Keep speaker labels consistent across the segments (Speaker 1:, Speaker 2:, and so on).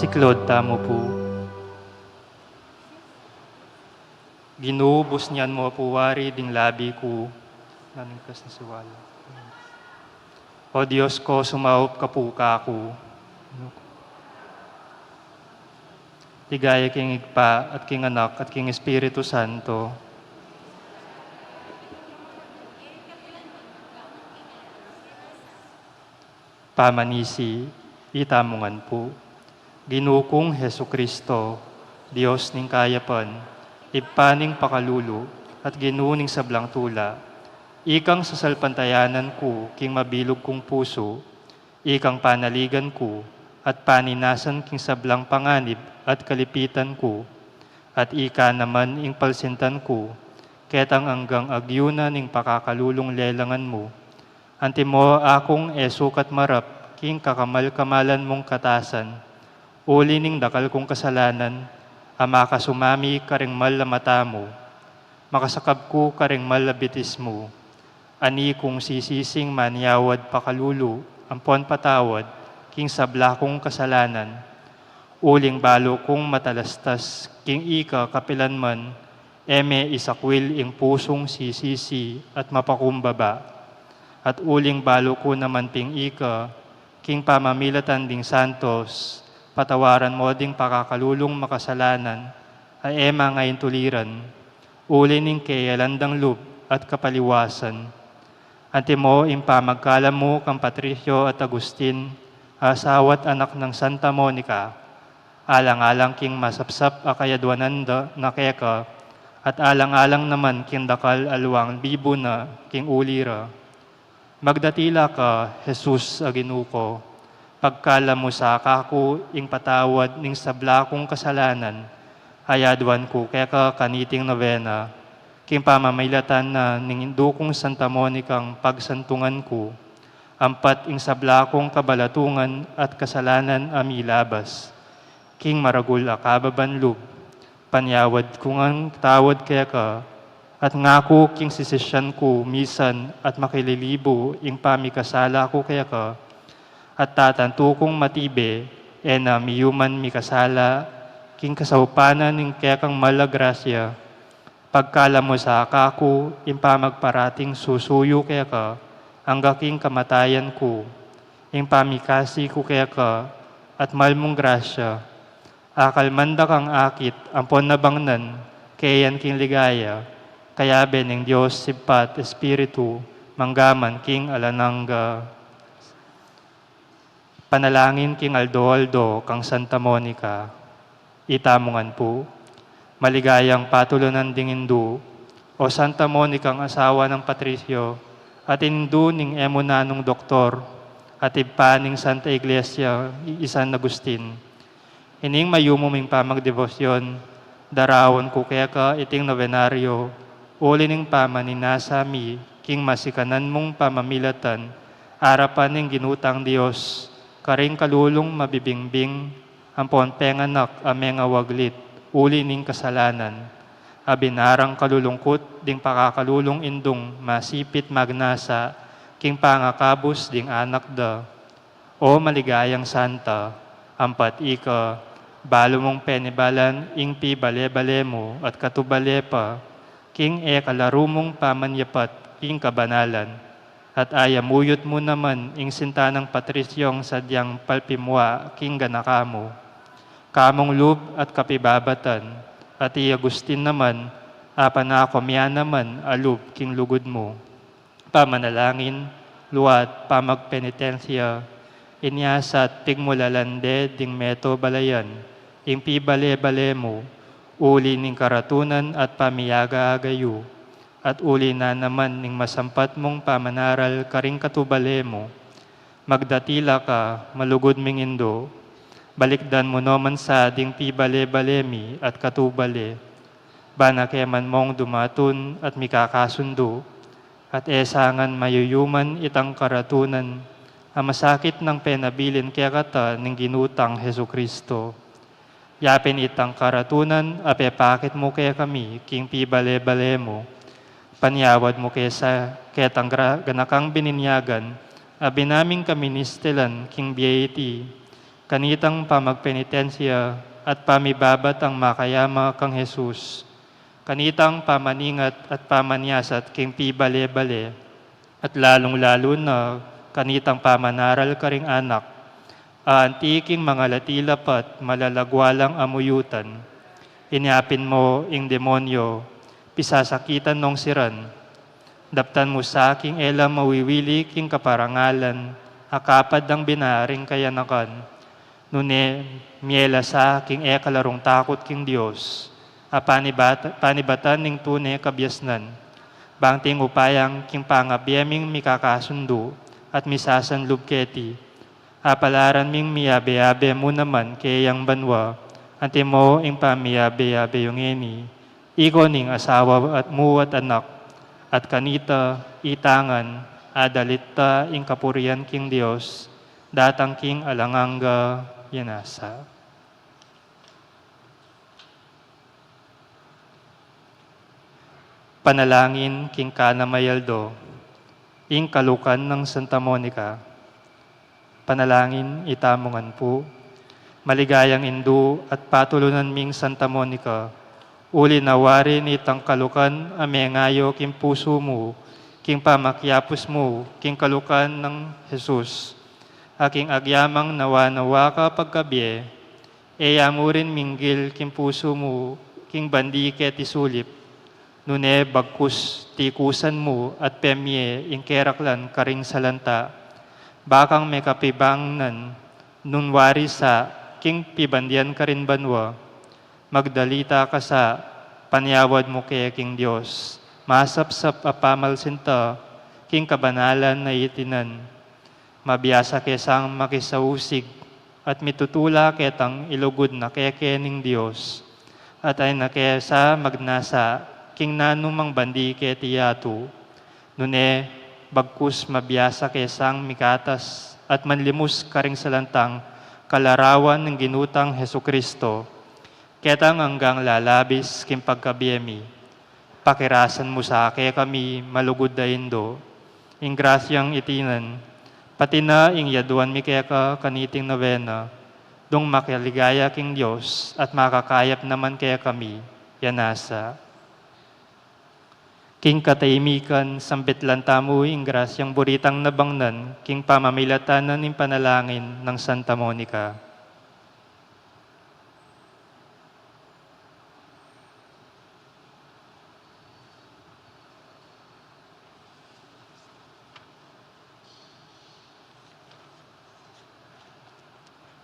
Speaker 1: Siklod tamo po. Ginubos niyan mo puwari ding labi ko. Naningkas na siwala. O Diyos ko, sumaup ka po ka ako. Tigaya king igpa at king anak at king Espiritu Santo. Pamanisi, itamungan po. Ginukong Hesu Kristo, Diyos ning kayapan, ipaning pakalulu at ginuning sablang tula. Ikang sasalpantayanan ko, king mabilog kong puso, ikang panaligan ko, at paninasan king sablang panganib at kalipitan ko, at ika naman ing palsintan ko, ketang anggang agyuna ning pakakalulong lelangan mo. Antimo akong esukat marap, king kakamal-kamalan mong katasan, uli ning dakal kong kasalanan, ama ka sumami karing malamata mo, makasakab ko karing malabitis mo, ani kong sisising manyawad pakalulu, ampon patawad, king sabla kong kasalanan, uling balo kong matalastas, king ika kapilan man, eme isakwil ing pusong sisisi at mapakumbaba, at uling balo ko naman ping ika, king pamamilatan ding santos, patawaran mo ding pakakalulong makasalanan, ay ema ngayon tuliran, uli ning kayalandang lub at kapaliwasan. Ante mo impamagkala mo kang Patricio at Agustin, asawat anak ng Santa Monica, alang-alang king masapsap akayadwanan na keka, at alang-alang naman king dakal alwang bibo na king ulira. Magdatila ka, Jesus aginuko, pagkala mo sa ako ing patawad ning sabla kong kasalanan, ayadwan ko keka kaniting novena, king pamamaylatan na ning indukong Santa Monicang pagsantungan ko, ampat ing sabla kong kabalatungan at kasalanan amilabas, king maragul akababanlub, panyawad kung ang tawad keka, at ngako king sisisyan ko misan at makililibo ing pamikasala ko keka, at tatanto kong matibe, ena miyuman mikasala, king kasaupanan ning kekang malagrasya, pagkala mo sa ako, impamagparating susuyo kaya ka, hangga king kamatayan ko, impamikasi ko kaya ka, at malmong grasya, akalmanda kang akit, ampon na bangnan, kayan king ligaya, kaya beneng Diyos sipat Espiritu, manggaman king alanangga. Panalangin king Aldo kang Santa Monica, itamungan po. Maligayang patulunan ding Hindu, o Santa Monica ang asawa ng Patricio, at Hindu ning emunanong doktor, at ipaning Santa Iglesia, San Agustin. Ining mayumuming pamagdebosyon, darawan ko kaya ka iting novenaryo, uli ning pamaninasami, king masikanan mong pamamilatan, arapan ning ginutang Diyos, karing kalulong mabibingbing, ampon penganak ameng awaglit, uli ning kasalanan, abinarang kalulungkot ding pakakalulong indong masipit magnasa, king pangakabos ding anak da. O maligayang santa, ampat ika, balo mong penibalan ing pi bale-bale mo at katubale pa, king kalarumong pamanyapat king kabanalan, at ayamuyot mo naman ing sintanang Patrisyong sadyang palpimwa king ganakamo. Kamong lub at kapibabatan, at Agustin naman, apanakomya naman alub king lugod mo. Pamanalangin, luwat, pamagpenitensya, inyasat pigmulalande ding meto balayan, ing pibale-bale mo, uli ning karatunan at pamiyaga-agayo, at uli na naman ning masampat mong pamanaral karing katubale mo. Magdatila ka, malugod ming Indo, balikdan mo naman sa ding pibale-balemi at katubale, banakeman mong dumatun at mikakasundo, at esangan mayuyuman itang karatunan, ang masakit ng penabilin kaya kata ng ginutang Hesu Kristo. Yapin itang karatunan, apepakit mo kaya kami, king pibale-bale mo, panyawad mo kesa ketang ganakang bininyagan, abinaming kami nistelan king biyaiti, Kanitang pamagpenitensya at pamibabat ang makayama kang Jesus. Kanitang pamaningat at pamanyasat king pibale-bale at lalong-lalo na kanitang pamanaral ka ring anak, aantiking mga latilapat malalagwalang amuyutan. Inyapin mo ing demonyo, pisasakitan nung siran. Daptan mo sa aking elam mawiwili king kaparangalan, akapad ng binaring kayanakan. Nune, miela sa aking kalarong takot king Diyos, panibatan ning tune kabyasnan. Bangting upayang king pangabyeming mikakasundo at misasan lubketi. Apalaran ming miyabe-yabe mo naman kayang banwa, ante mo ing pamiyabe-yabe yung eni. Iko ning asawa at mu at anak, at kanita itangan, adalitta ing kapurian king Dios, datang king alanganga yanasa. Panalangin king Cana Mayaldo, ing kalukan ng Santa Monica. Panalangin itamungan po, maligayang indu at patulunan ming Santa Monica, uli nawari ni tangkalukan amengayo king puso mo, king pamakyapos mo, king kalukan ng Jesus. Aking agyamang nawa-nawa ka pagkabye, eyamurin minggil king puso mo, king bandiket isulip, nune bagkus tikusan mo at pemye ing keraklan karing salanta, bakang may kapibangnan, nunwari sa king pibandian ka rin banwa, magdalita ka sa panyawad mo kaya king Diyos, masapsap apamalsinta, king kabanalan na itinan, mabiyasa kesang makisausig, at mitutula ketang ilugod na kekening Diyos, at ay nakesa magnasa, king nanumang bandi ketiyatu, nune, bagkus mabiyasa kesang mikatas at manlimus karing salantang kalarawan ng ginutang Hesu Kristo, ketang hanggang lalabis kim pagkabiyemi. Pakirasan mo sa ake kami malugod da indo, ing grasyang itinan, pati na ing yaduan mi kaya ka kaniting novena, dong makiligaya king Diyos at makakayap naman kaya kami, yanasa. King katahimikan, sambit lantamu ing grasyang buritang nabangnan, king pamamilatanan ng panalangin ng Santa Monica.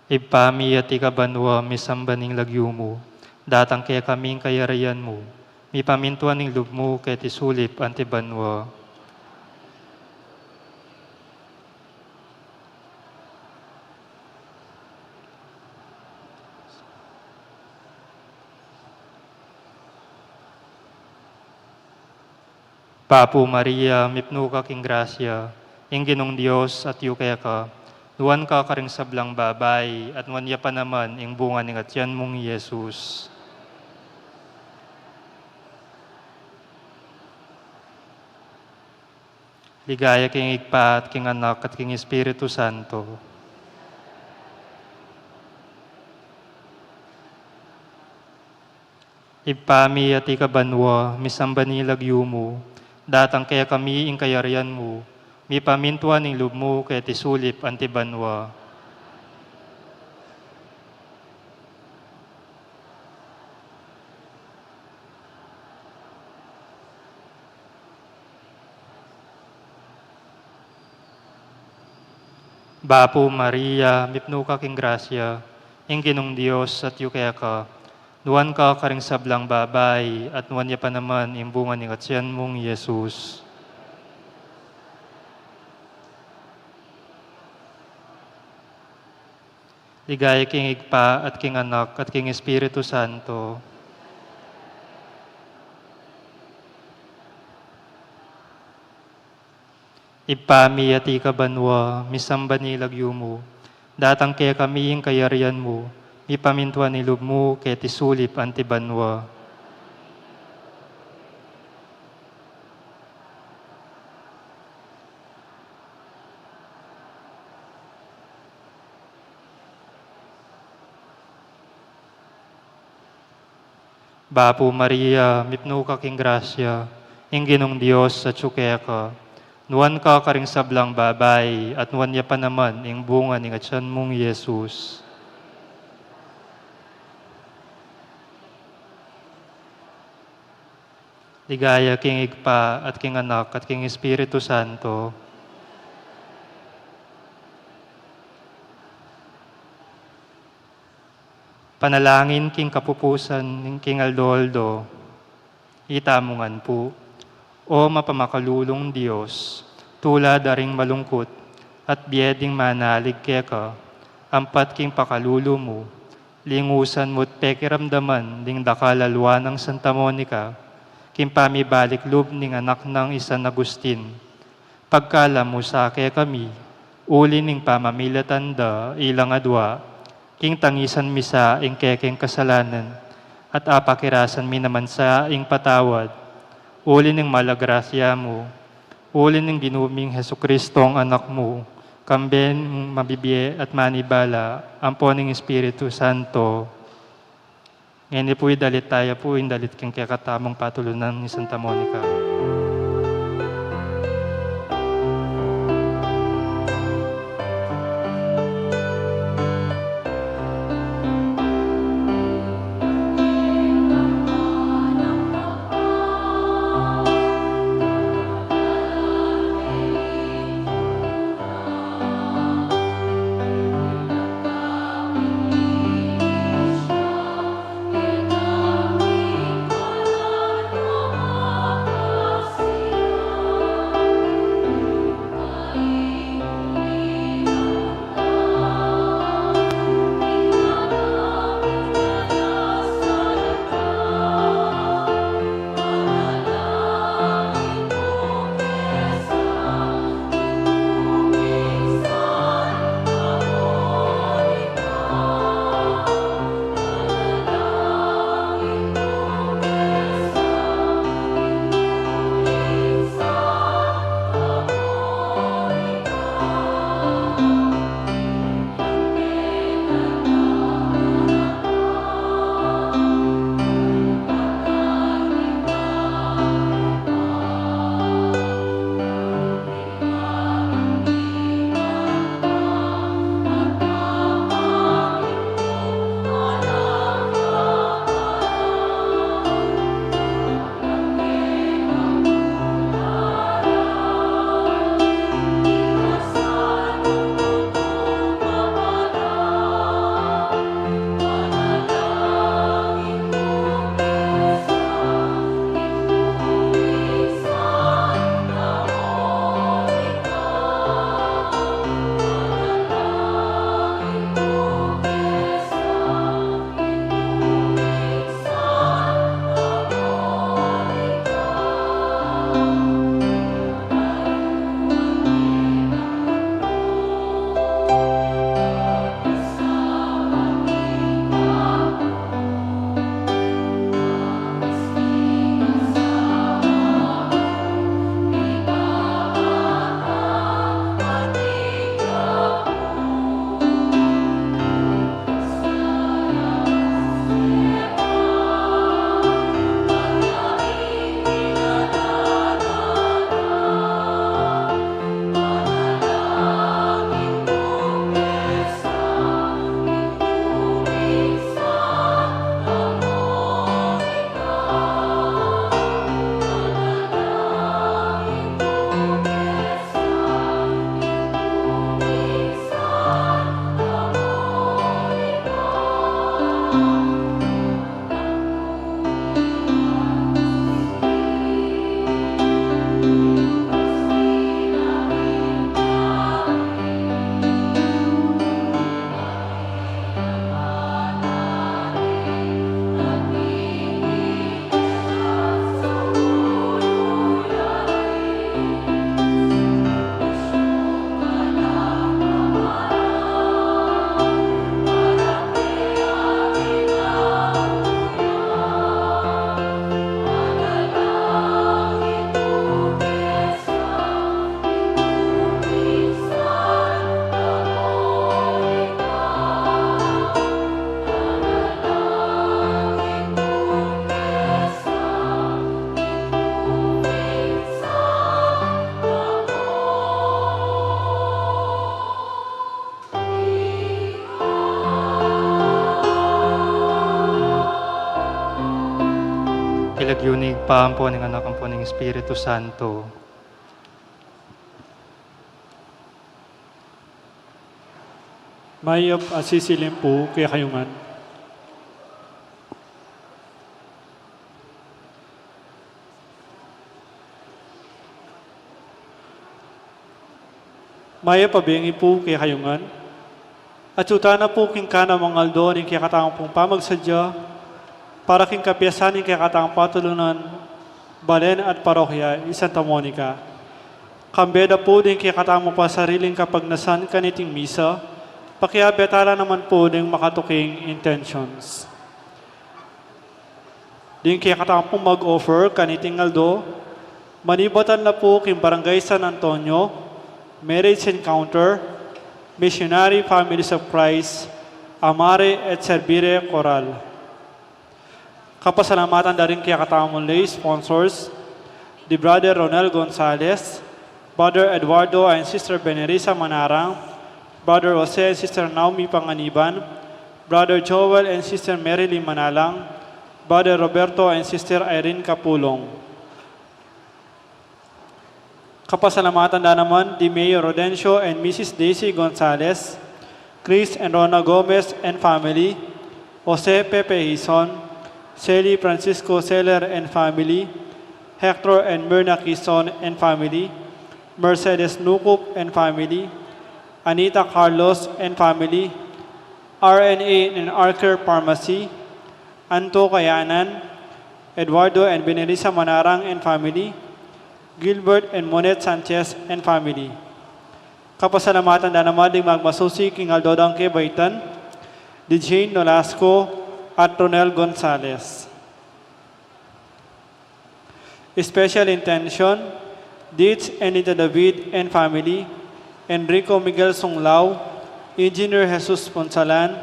Speaker 1: Ipami at ikabanwa misambaning lagyumo, datang kaya kaming kayarayan mo, mi pamintuan ng loob mo kaya tisulip antibanwa. Papo Maria, mipno ka king grasya, ing ginong Diyos at yu kaya ka, nuwan ka karing sablang babay, at nuwan ya pa naman ing bunga ng atyan mong Jesus. Ligaya king igpa at king anak at king Espiritu Santo. Ipami at ikabanwa, misambani lagyumo, datang kaya kami ing kayarian mo, mi pamintuan ing loob mo kaya tisulip antibanwa. Bapo Maria, mipno ka king grasya, ing ginong Diyos at yu kaya ka, nuwan ka karing sablang babay, at nuwan ya pa naman ing bunga ng atyan mong Jesus. Ligaya king igpa at king anak at king Espiritu Santo. Ipami at ikabanwa, misambani lagyumo, datang kaya kami ing kayarian mo, mi pamintuan ilog mo kaya tisulip antibanwa. Bapo Maria, mipno ka king grasya, Ginong Dios sa tsukeka, nuan ka karing sablang babay, at nuan niya pa naman ing bunga ning atyan mong Yesus. Ligaya king igpa at king anak at king Espiritu Santo. Panalangin king kapupusan ng king Aldoldo, itamungan po. O mapamakalulong Diyos, tulad daring malungkot at biyeding manalig keka, ampat king pakalulo mo, lingusan mo't pekiramdaman ding dakalalwa ng Santa Monica, king pamibalik loob ning anak ng San Agustin. Pagkala mo sa kami, uli ning pamamilatanda ilang adwa, king tangisan misa ing kekeng kasalanan, at apakirasan mi naman sa ing patawad, uli ning malagrasya mo, uli ning ginuming Heso Kristong anak mo, kamben mabibiye at manibala, ampo ning Espiritu Santo. Ngayon po dalit tayo po, dalit king kakatamang patulunan ni Santa Monica. yunig paan po ng anak po ng Espiritu Santo.
Speaker 2: Mayap asisilin po kaya kayungan. Maya pabengi po kaya kayungan. At utana po king kana mangaldo ning kaya katang pong pamagsadya para king kapiyasan ning kaya katang patulunan Balen at Parokya Santa Monica. Kambeda po din kaya katang mo pa sariling kapagnasan kaniting misa. Pakiabetala naman po din makatuking intentions. Din kaya katang po mag-offer kaniting aldo. Manibatan na po king Barangay San Antonio, Marriage Encounter, Missionary Families of Christ, Amare et Servire Coral. Kapasalamatan na rin kaya katamong lay sponsors, the Brother Ronel Gonzalez, Brother Eduardo and Sister Benerisa Manarang, Brother Jose and Sister Naomi Panganiban, Brother Joel and Sister Marilyn Manalang, Brother Roberto and Sister Irene Capulong. Kapasalamatan na naman di Mayor Rodencio and Mrs. Daisy Gonzalez, Chris and Rona Gomez and family, Jose Pepe Hison, Sally Francisco Seller and family, Hector and Myrna Quizon and family, Mercedes Nukup and family, Anita Carlos and family, RNA and Archer Pharmacy, Anto Kayanan, Eduardo and Benelisa Manarang and family, Gilbert and Monet Sanchez and family. Kapasalamatan na naman din magmasusi king Aldodang Kebaitan, di Jane Nolasco at Ronel Gonzalez. Special intention, Dietz and Nita David and family, Enrico Miguel Songlao, Engineer Jesus Ponsalan,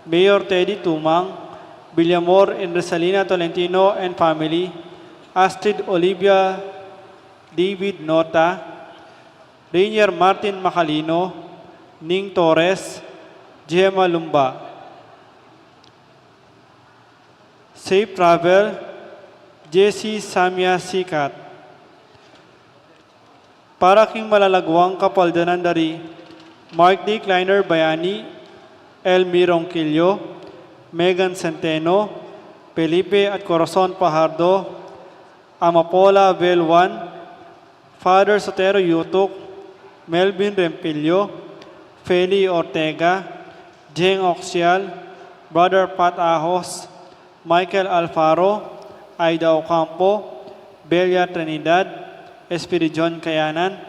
Speaker 2: Mayor Teddy Tumang, Villamor and Rosalina Tolentino and family, Astrid Olivia David Nota, Rainier Martin Macalino, Ning Torres, Gemma Lumba. Safe Travel, Jesse Samia Sikat. Para king malalagwang kapaldanan dari, Mark D. Kleiner Bayani, Elmi Ronquillo, Megan Centeno, Felipe at Corazon Pajardo, Amapola Velwan, Father Sotero Yutuk, Melvin Rempillo, Feli Ortega, Jeng Oxial, Brother Pat Ahos, Michael Alfaro, Aida Ocampo, Belia Trinidad, Espiridion Kayanan,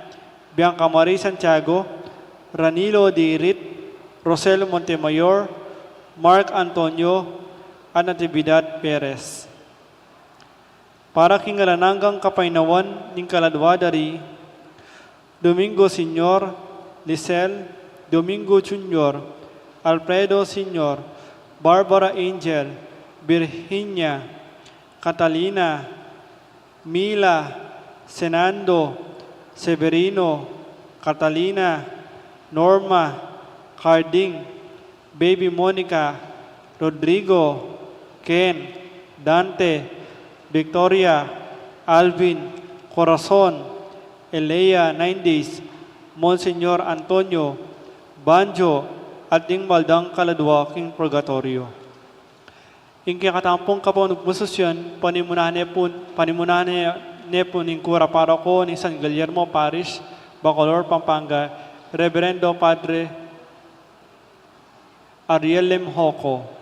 Speaker 2: Bianca Marie Santiago, Ranilo Dirit, Rosel Montemayor, Mark Antonio, at Natividad Perez. Para kingalananggang kapainawan ning kaladwa dari, Domingo Senior, Lisel, Domingo Junior, Alfredo Senior, Barbara Angel, Virginia, Catalina, Mila, Senando, Severino, Catalina, Norma, Carding, Baby Monica, Rodrigo, Ken, Dante, Victoria, Alvin, Corazon, Elea 9 days, Monsignor Antonio, Banjo, at ding Maldang Kaladwa king Purgatorio. Ing katampong kapon nagmusosyon, panimunahan po ning kura paroko ni San Guillermo Parish, Bacolor, Pampanga, Reverendo Padre Ariel Lemhoco.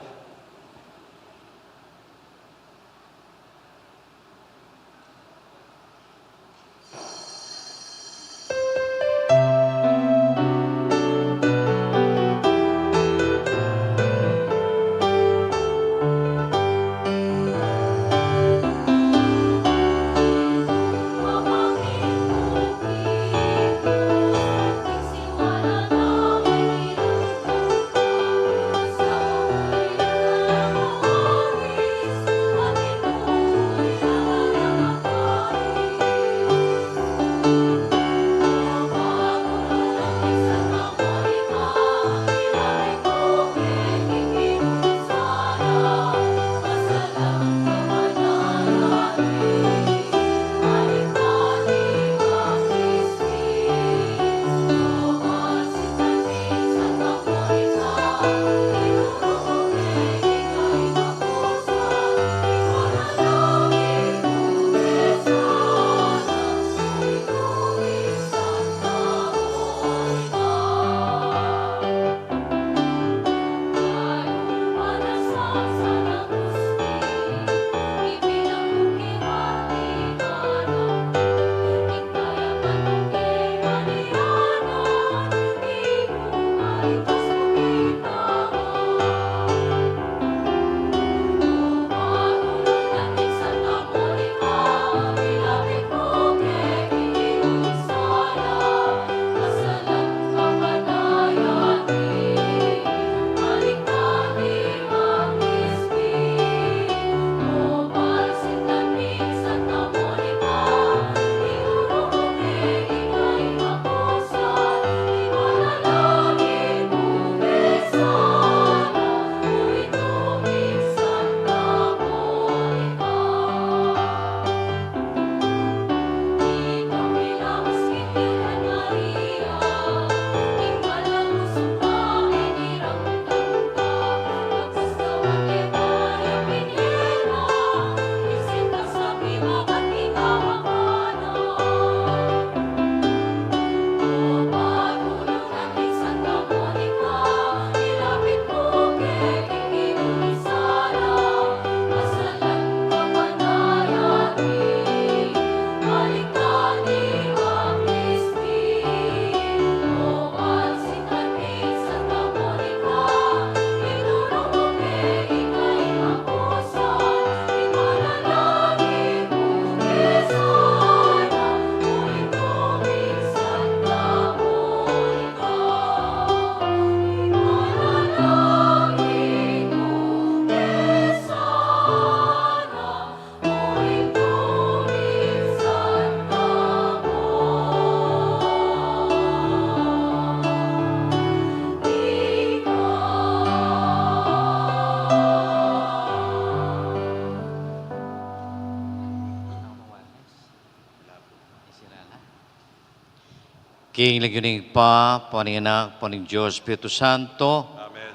Speaker 3: King laguning pa, paning anak, paning Diyos, Espiritu Santo,
Speaker 4: Amen.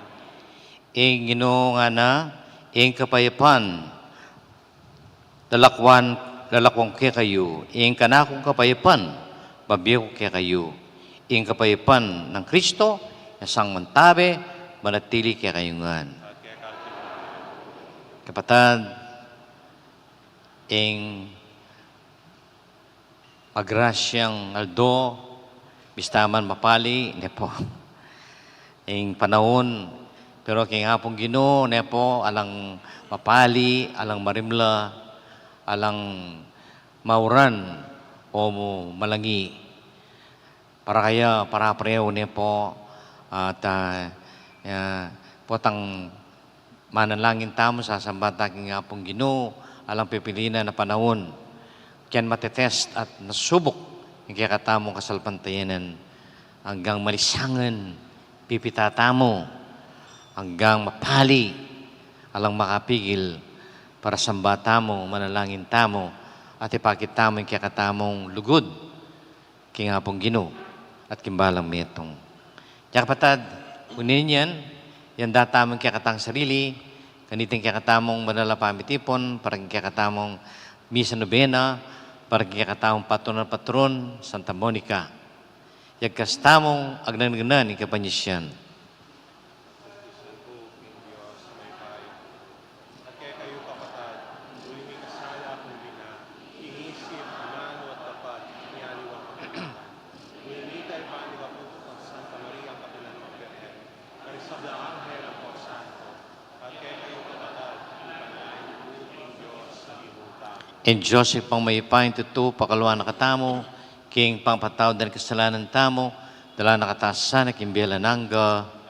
Speaker 3: ing Ginoo nga na, ing kapayapan, lalakwang kaya kayo, ing kanakong kapayapan, babiyo kaya kayo, ing kapayapan ng Kristo, isang mantabe, manatili kaya kayungan. Kapatad, ing magrasyang Aldo, bistaman mapali, ne po. Ing panahon, pero king hapong Ginoo, ne po, alang mapali, alang marimla, alang mauran, o malangi. Para kaya, para preyo ne po, at potang manalangin tamo sa sambata king hapong Ginoo, alang pipilinan na panahon. Kiyan matetest at nasubok yung kaya katamong kasalpantayanan hanggang malisangan, pipitatamo, hanggang mapali, alang makapigil para sambata mo, manalangin tamo, at ipakit tamo yung kaya katamong lugod, kaya nga pong Ginoo, at kimbalang metong. Kaya kapatad, unin yan datamong kaya katang sarili, kaniting kaya katamong manalapamitipon, parang kaya katamong misa novena, para kakatamong patron Santa Monica. Yagkastamong agnanganan ikapanyisyan.
Speaker 4: At kaya kayo kapatad, tuwing may kasala akong bina, inisip, mano at tapat, niyaliwang kapatid. Unita ay paniwaputo ng Santa Maria ang Kapilan ng Birhen, karisabla ang Hera po Santo. At kaya kayo kapatad, ipanayin po ang Diyos sa ibuta.
Speaker 3: And Joseph pang may pain tutu, pakaluan na katamo, king pangpataw dan kasalanan tamo, dala nakatasan na kimbela nangga.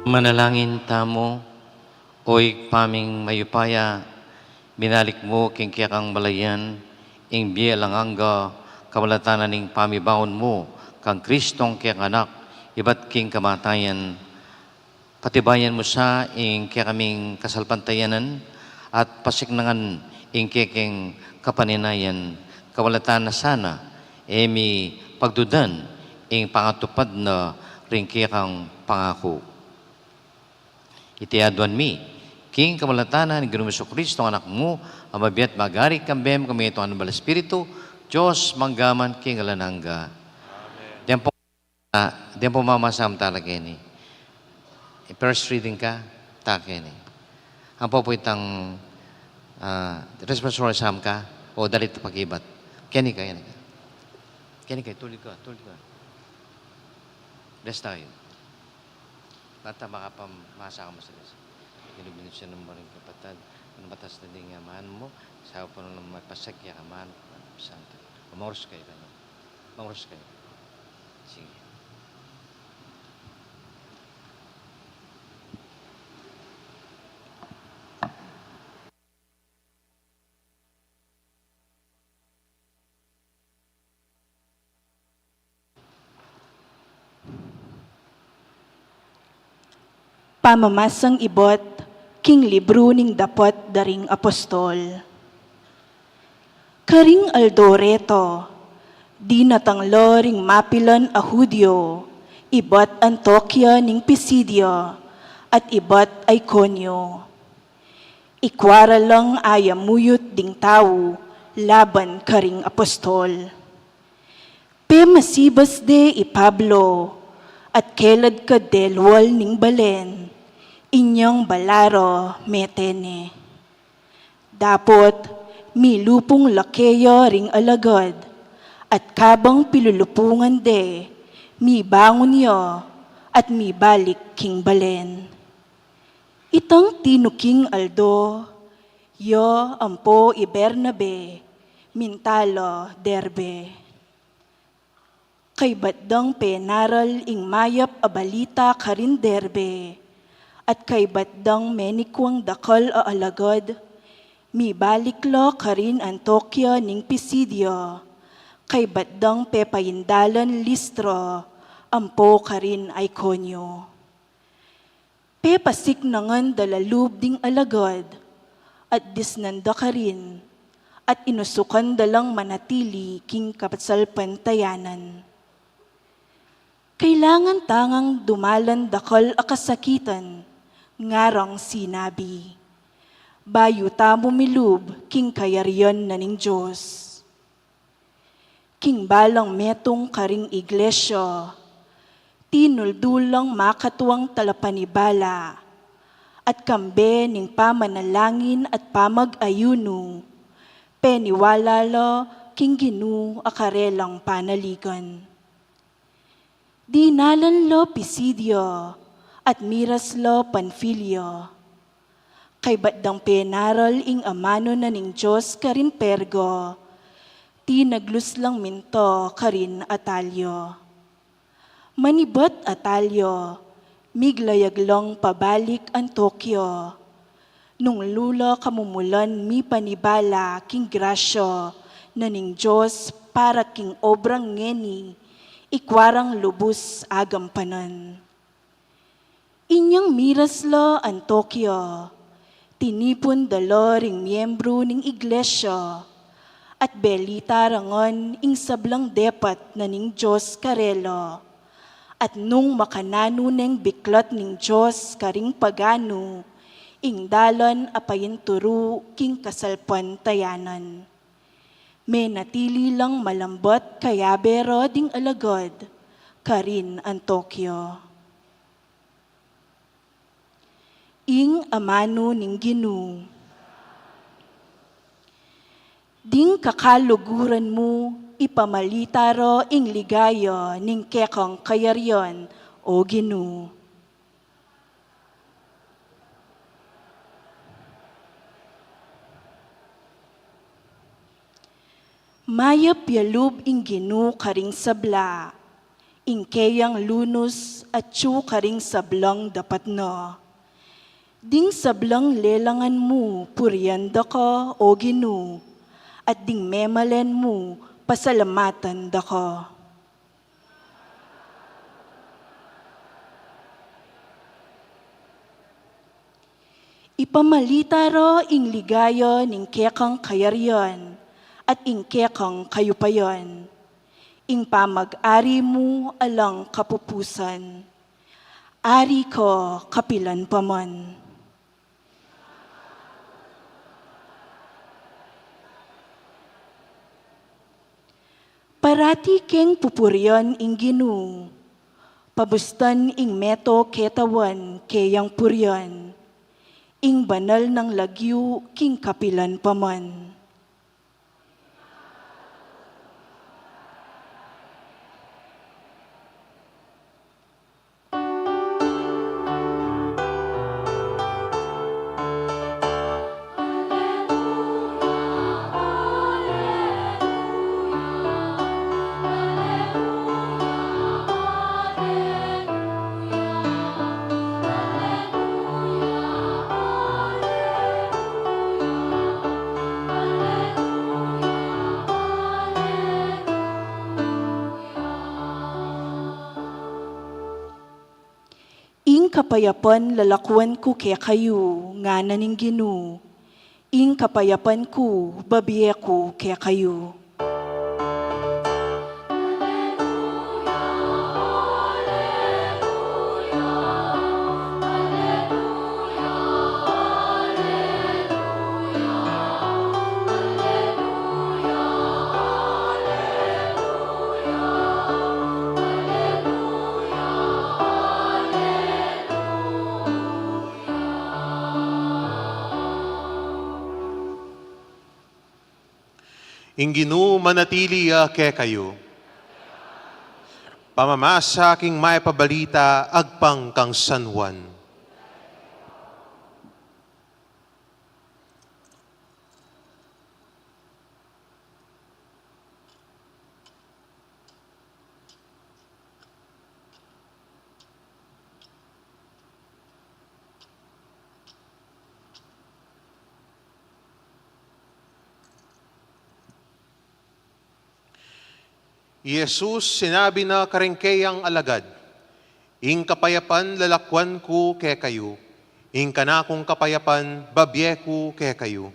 Speaker 3: Manalangin tamo, oy paming mayupaya, binalik mo king kang balayan, ing biyalang angga, kamalatanan ning pamibawon mo, kang Kristong kiyang anak, iba't king kamatayan, patibayan mo sa ing kaming kasalpantayanan, at pasiknangan ing king kapaninayan, kawalatan na sana, emi pagdudan, ing pangatupad na ring kang pangako. Itiadwan mi, king kamalatanan ni Ginoong Kristo ang anak mo, ang mabiat magari kambem kami ito ang bala Espiritu, Diyos manggaman king alanangga. Diyan po mamasam talaga ni. First reading ka, take ni. Ang po itang responsor sam ka, o dalit pagibat. Kani ka. Kani ka, tuloy ka. Bless tayo. Bata makapamasa ka masalas. Ginubinit siya ng maring kapatid. Ang batas na din nga mahan mo, sa po nang mapasakya ka mahan. Santa. Mamoros kayo. Sige.
Speaker 5: Pamamasang ibot, king libro ning dapot daring apostol. Karing Aldoreto, di natanglo ring mapilon a Hudyo, ibot Antokya ning Pisidio, at ibot Iconio. Ikwara lang ayamuyot ding tao, laban karing apostol. Pe masibas de i Pablo, at kelad ka delwal ning balen, inyong balaro metene. Dapot, milupong lakeyo ring alagad, at kabang pilulupungan de, mi bangon yo, at mi balik king balen. Itang tinuking Aldo, yo ampo i Bernabe, mintalo derbe. Kay batdang penaral ing mayap a balita karin derbe, at kay batdang menikwang dakal a alagad, mi baliklo karin Antokya ning Pisidio, kay batdang pepayindalan Listro, ampo karin Iconio. Pepasik nangan dalalub ding alagad, at disnanda karin, at inusukan dalang manatili king kapatsalpantayanan. Kailangan tangang dumalan dakal a kasakitan, ngarang sinabi. Bayu tamo milub, king kayaryon na ning Diyos. King balang metong karing iglesia, tinuldulang makatuwang talapanibala, at kambe ning pamanalangin at pamag-ayuno, peniwala lo king ginu akarelang panaligan. Dinalan lo Pisidio, at miras lo Panfilio. Kay batdang penaral ing amano na ning Diyos karin Pergo, tinagluslang minto karin Atalyo. Manibot Atalyo, miglayaglong pabalik Antokyo, nung lula kamumulan mi panibala king grasyo na ning Diyos para king obrang ngeni, ikwarang lubos agampanan. Inyang miraslo Antokyo, tinipon dalo ring miyembro ning iglesia, at belita rangon ing sablang depat na ning Diyos karelo, at nung makanano ning biklat ning Diyos karing pagano, ing dalan apayin turu king kasalpan tayanan. May natili lang malambot kaya bero ding alagad, karin Antokyo. Ing amano ning Ginu. Ding kakaluguran mo, ipamalitaro ing ligayo ning kekang kayaryon o Ginu. Mayap yalub ing Ginu karing sabla, ing keyang lunos at tsu karing sablang dapat na. Ding sablang lelangan mo, puryanda ka o Ginoo, at ding memalen mo, pasalamatan da ka. Ipamalita ro ing ligayo ning kekang kayaryon at ing kekang kayupayon. Ing pamag-ari mo alang kapupusan. Ari ko kapilan pa man. Parati keng pupuryon ing Ginoo. Pabustan ing meto ketawan keyang puryon. Ing banal ng lagyu king kapilan paman. Ing kapayapan lalakwan ko kaya kayo, nga naning Ginoo. Ing kapayapan ko, babiye ko kaya kayo.
Speaker 4: Ing Ginoo manatili ke kayo. Pamamasa king may pabalita agpang kang San Juan. Jesus sinabi na karengkeyang alagad, ing kapayapan lalakwan ko ke kayo, ing kanakong kapayapan babye ko ke kayo,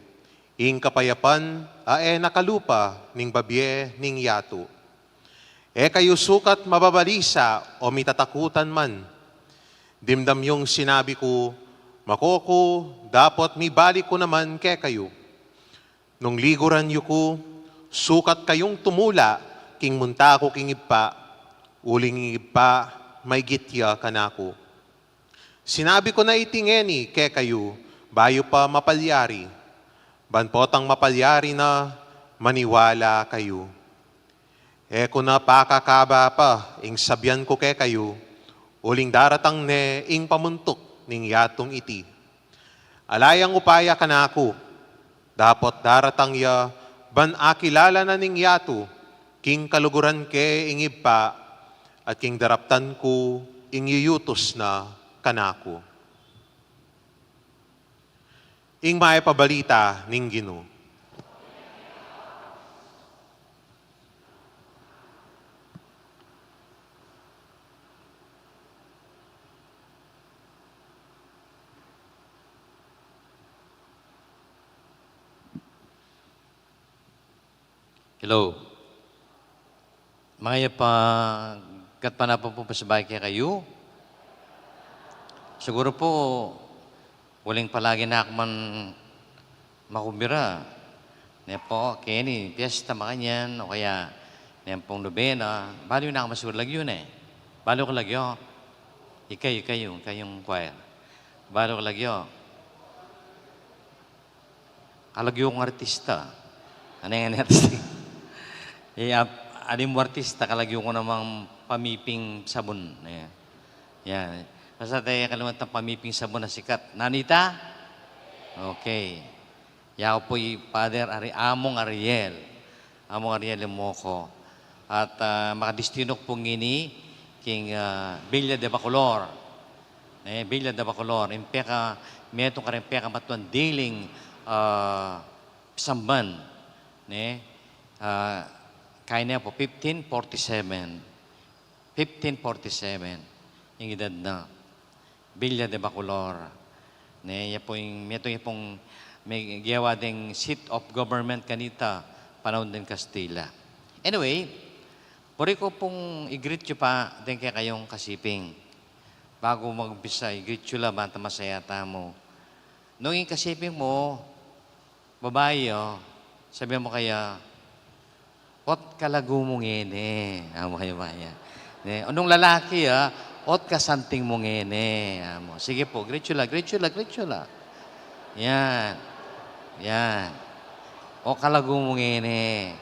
Speaker 4: ing kapayapan ae nakalupa ning babye ning yato. E kayo sukat mababalisa o mitatakutan man. Dimdam yung sinabi ko, makoko, dapat mi balik ko naman ke kayo. Nung liguran yu ko, sukat kayong tumula, king munta ko king ipa, uling ipa, may gitya kanako. Sinabi ko na itingeni ke kayo, bayo pa mapalyari. Banpotang mapalyari na maniwala kayo. E ko na pakakaba pa, ing sabyan ko ke kayo, uling daratang ne, ing pamuntok ning yatong iti. Alayang upaya kanako, dapat daratang ya, ban akilala na ning yato, king kaluguran ke ingib pa, at king daraptan ko ing yuyutos na kanako. Ing may pabalita ning Ginoo.
Speaker 3: Hello. Mga pa, kat pa na po pasabay kaya kayo. Siguro po, waling palagi na man makumbira. Niya po, kaya ni, piyesta makanyan, o kaya, niya pong nobena, balo na kamasur lagyo na eh. Balo ko lagyo. Kayong choir. Balo ko lagyo. Kalagyo kong artista. Ano yung artista? Alim mo artista, kalagyo ko namang pamiping sabon. Yan. Basta tayo kalimutan ng pamiping sabon na sikat. Nanita? Okay. Yako po Father Among Ariel. Among Ariel mo ko. At makadistinok po ngini king Villa de Bacolor. Villa de Bacolor. Metong ka rin peka matuan dealing samban. Kaya niya po, 1547. 1547. Yung edad na. Villa de Bacolor. Yan po yung may gawa ding seat of government kanita, panahon din Kastila. Anyway, puri ko pong i-greet nyo pa din kaya kayong kasiping. Bago mag-umpisa, i-greet nyo lang, banta masaya mo. Nung yung kasiping mo, babae, sabi mo kaya, ot kalago mong ene. Amo kayo ba yan? Anong lalaki, ot kasanting mong ene. Amo. Sige po, greet nyo lang. Yan. Yan. O kalago mong ene.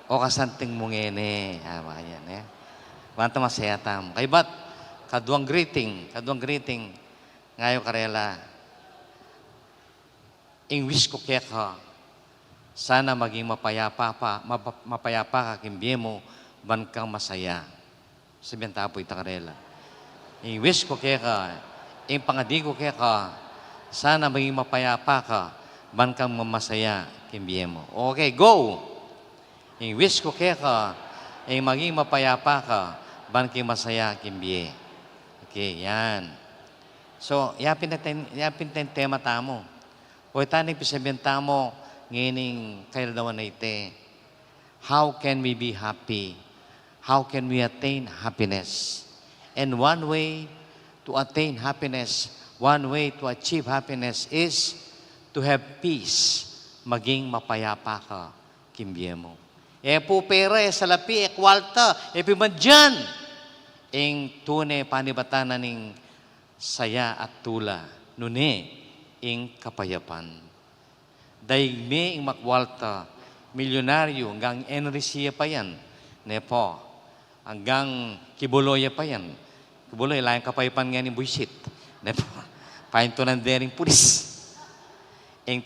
Speaker 3: O kasanting mong ene. Amo yan, banta masaya mo. Kaya ba't, kaduang greeting, ngayon karela, wish ko kaya ka, sana maging mapayapa ka, kimbiye mo, ban kang masaya. Sabihan tapo ita karela. Wish ko kaya ka, pangadi ko kaya ka, sana maging mapayapa ka, ban kang masaya, kimbiye mo. Okay, go! Wish ko kaya ka, maging mapayapa ka, ban kang masaya, kimbiye. Okay, yan. So, yapin tayo tema tamo. O itaning pisabihan tamo, ngining kailadawan na ite. How can we be happy? How can we attain happiness? And one way to attain happiness, one way to achieve happiness is to have peace. Maging mapayapa ka, kimbiye mo. Po pera, salapi, kwalta, pimandyan. Tunay panibatanan ng saya at tula. Nune, kapayapan. Daigme makwalta, milyonaryo, hanggang Enrisia pa yan. Po, hanggang Kibuloya pa yan. Kibuloy, laing kapayapan nga ni Buisit. Po, pahinto ng dering pulis.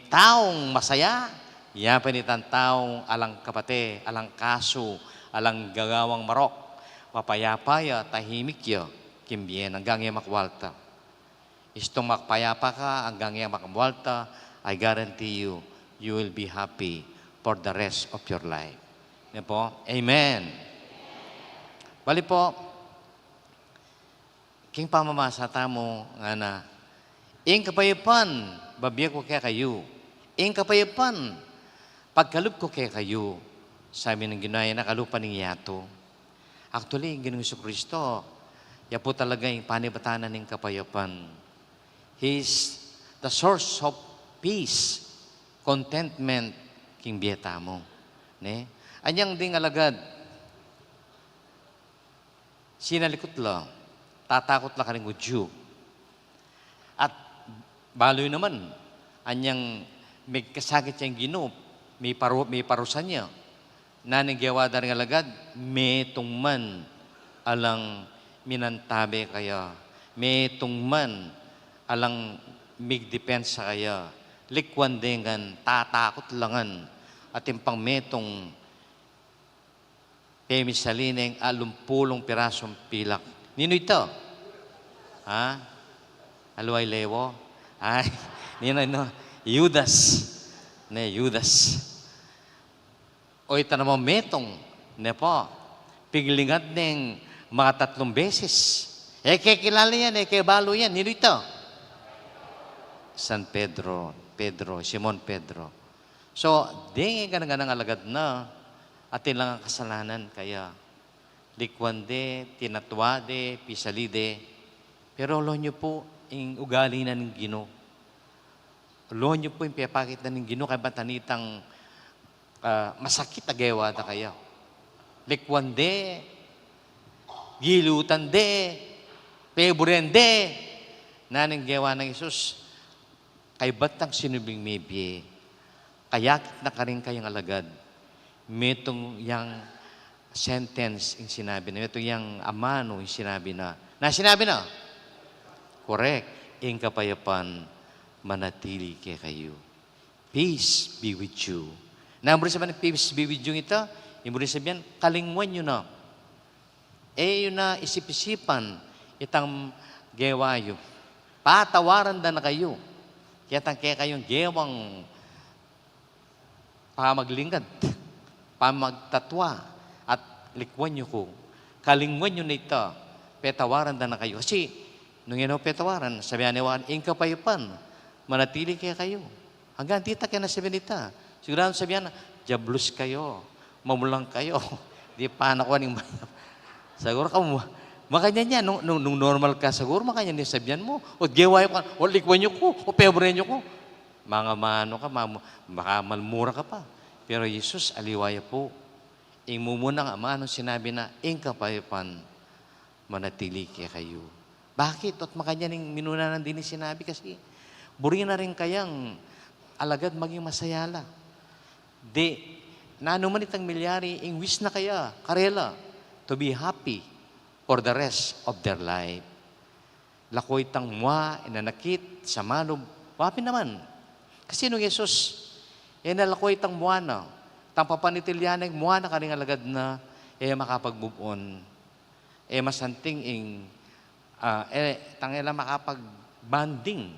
Speaker 3: Taong masaya, yapanitan taong alang kapate, alang kaso, alang gagawang marok. Mapayapaya, tahimik ya, kimbien, hanggang yung makwalta. Istong makpayapa ka, hanggang yung makwalta, I guarantee you, you will be happy for the rest of your life. Yan po? Amen. Bali po, king pamamasa tamo nga na, kapayapan, babiya ko kaya kayo. Kapayapan, pagkalup ko kaya kayo, sabi ng ginaya, nakalupa ng yato. Actually, ang Ginoong Jesucristo, yan po talaga yung panibatanan ng kapayapan. He's the source of peace, contentment, king biyeta mo. Anyang ding alagad, sinalikot lang, tatakot lang ka rin udyo. At baloy naman, anyang may kasakit siyang Ginoo, may parusan niya. Naninggawa da rin alagad, metong man alang minantabe kaya, metong man alang migdepensa kaya, likwan dengan, tatakot langan, at pang metong pemisalineng alumpulong pirasong pilak. Nino ito? Aluay lewo? Nino? Judas. Judas. O ito naman metong, po, piglingat ng mga 3 beses. Kikilala yan, kibalo yan. Nino ito? San Pedro, Simon Pedro. So, di ganang alagad na, atin lang ang kasalanan, kaya likwande, tinatwade, pisalide, pero lo nyo po yung ugali na ng Ginoo. Lo nyo po yung piyapakit na ng Ginoo, kaya batanitang masakit agawa na kayo. Likwande, gilutande, peburende, nanang gawa ng Isus, kay batang sinubing mebye, kayakit na ka rin kayong alagad, metong yang sentence yung sinabi na, metong yang amano yung sinabi na, sinabi na, correct, yung kapayapan, manatili kay kayo. Peace be with you. Na mo rin sabihin, peace be with you ito, yung mo rin sabihin, kalingwan nyo na. Yun na isip-isipan, itang gewayo. Patawaran da na kayo. Kaya kaya kayong gewang pamaglingad, pamagtatwa, at likwan nyo ko. Kalingwan nyo na ito, petawaran da na kayo. Kasi, nung yun petawaran, sabihan ni Juan, ingka payupan, manatili kaya kayo. Hanggang tita kaya na sabihan nita. Sigurado sabihan na, jablos kayo, mamulang kayo. Di pa nakuha ng bayan. Siguro ka mo, makanya niya, nung normal ka, siguro makanya niya sabihan mo, o gewayo ka, o likwan nyo ko, o pebre nyo ko. Mga mano ka, baka malmura ka pa. Pero Jesus, aliwaya po. Imumunang ama, nung sinabi na, ingka payupan, manatili kaya kayo. Bakit? At makanya ning minunanan din sinabi kasi, buri na rin kayang alagad maging masayala. Na anuman itang milyari, wish na kaya, karela, to be happy for the rest of their life. Lakoy tang mwa, inanakit, sa manob, wapi naman. Kasi nung Jesus, nalakoy tang mwa na, tang papanitilyan ng mwa na karing alagad na, makapag-move on. Masanting tang ila makapag-banding,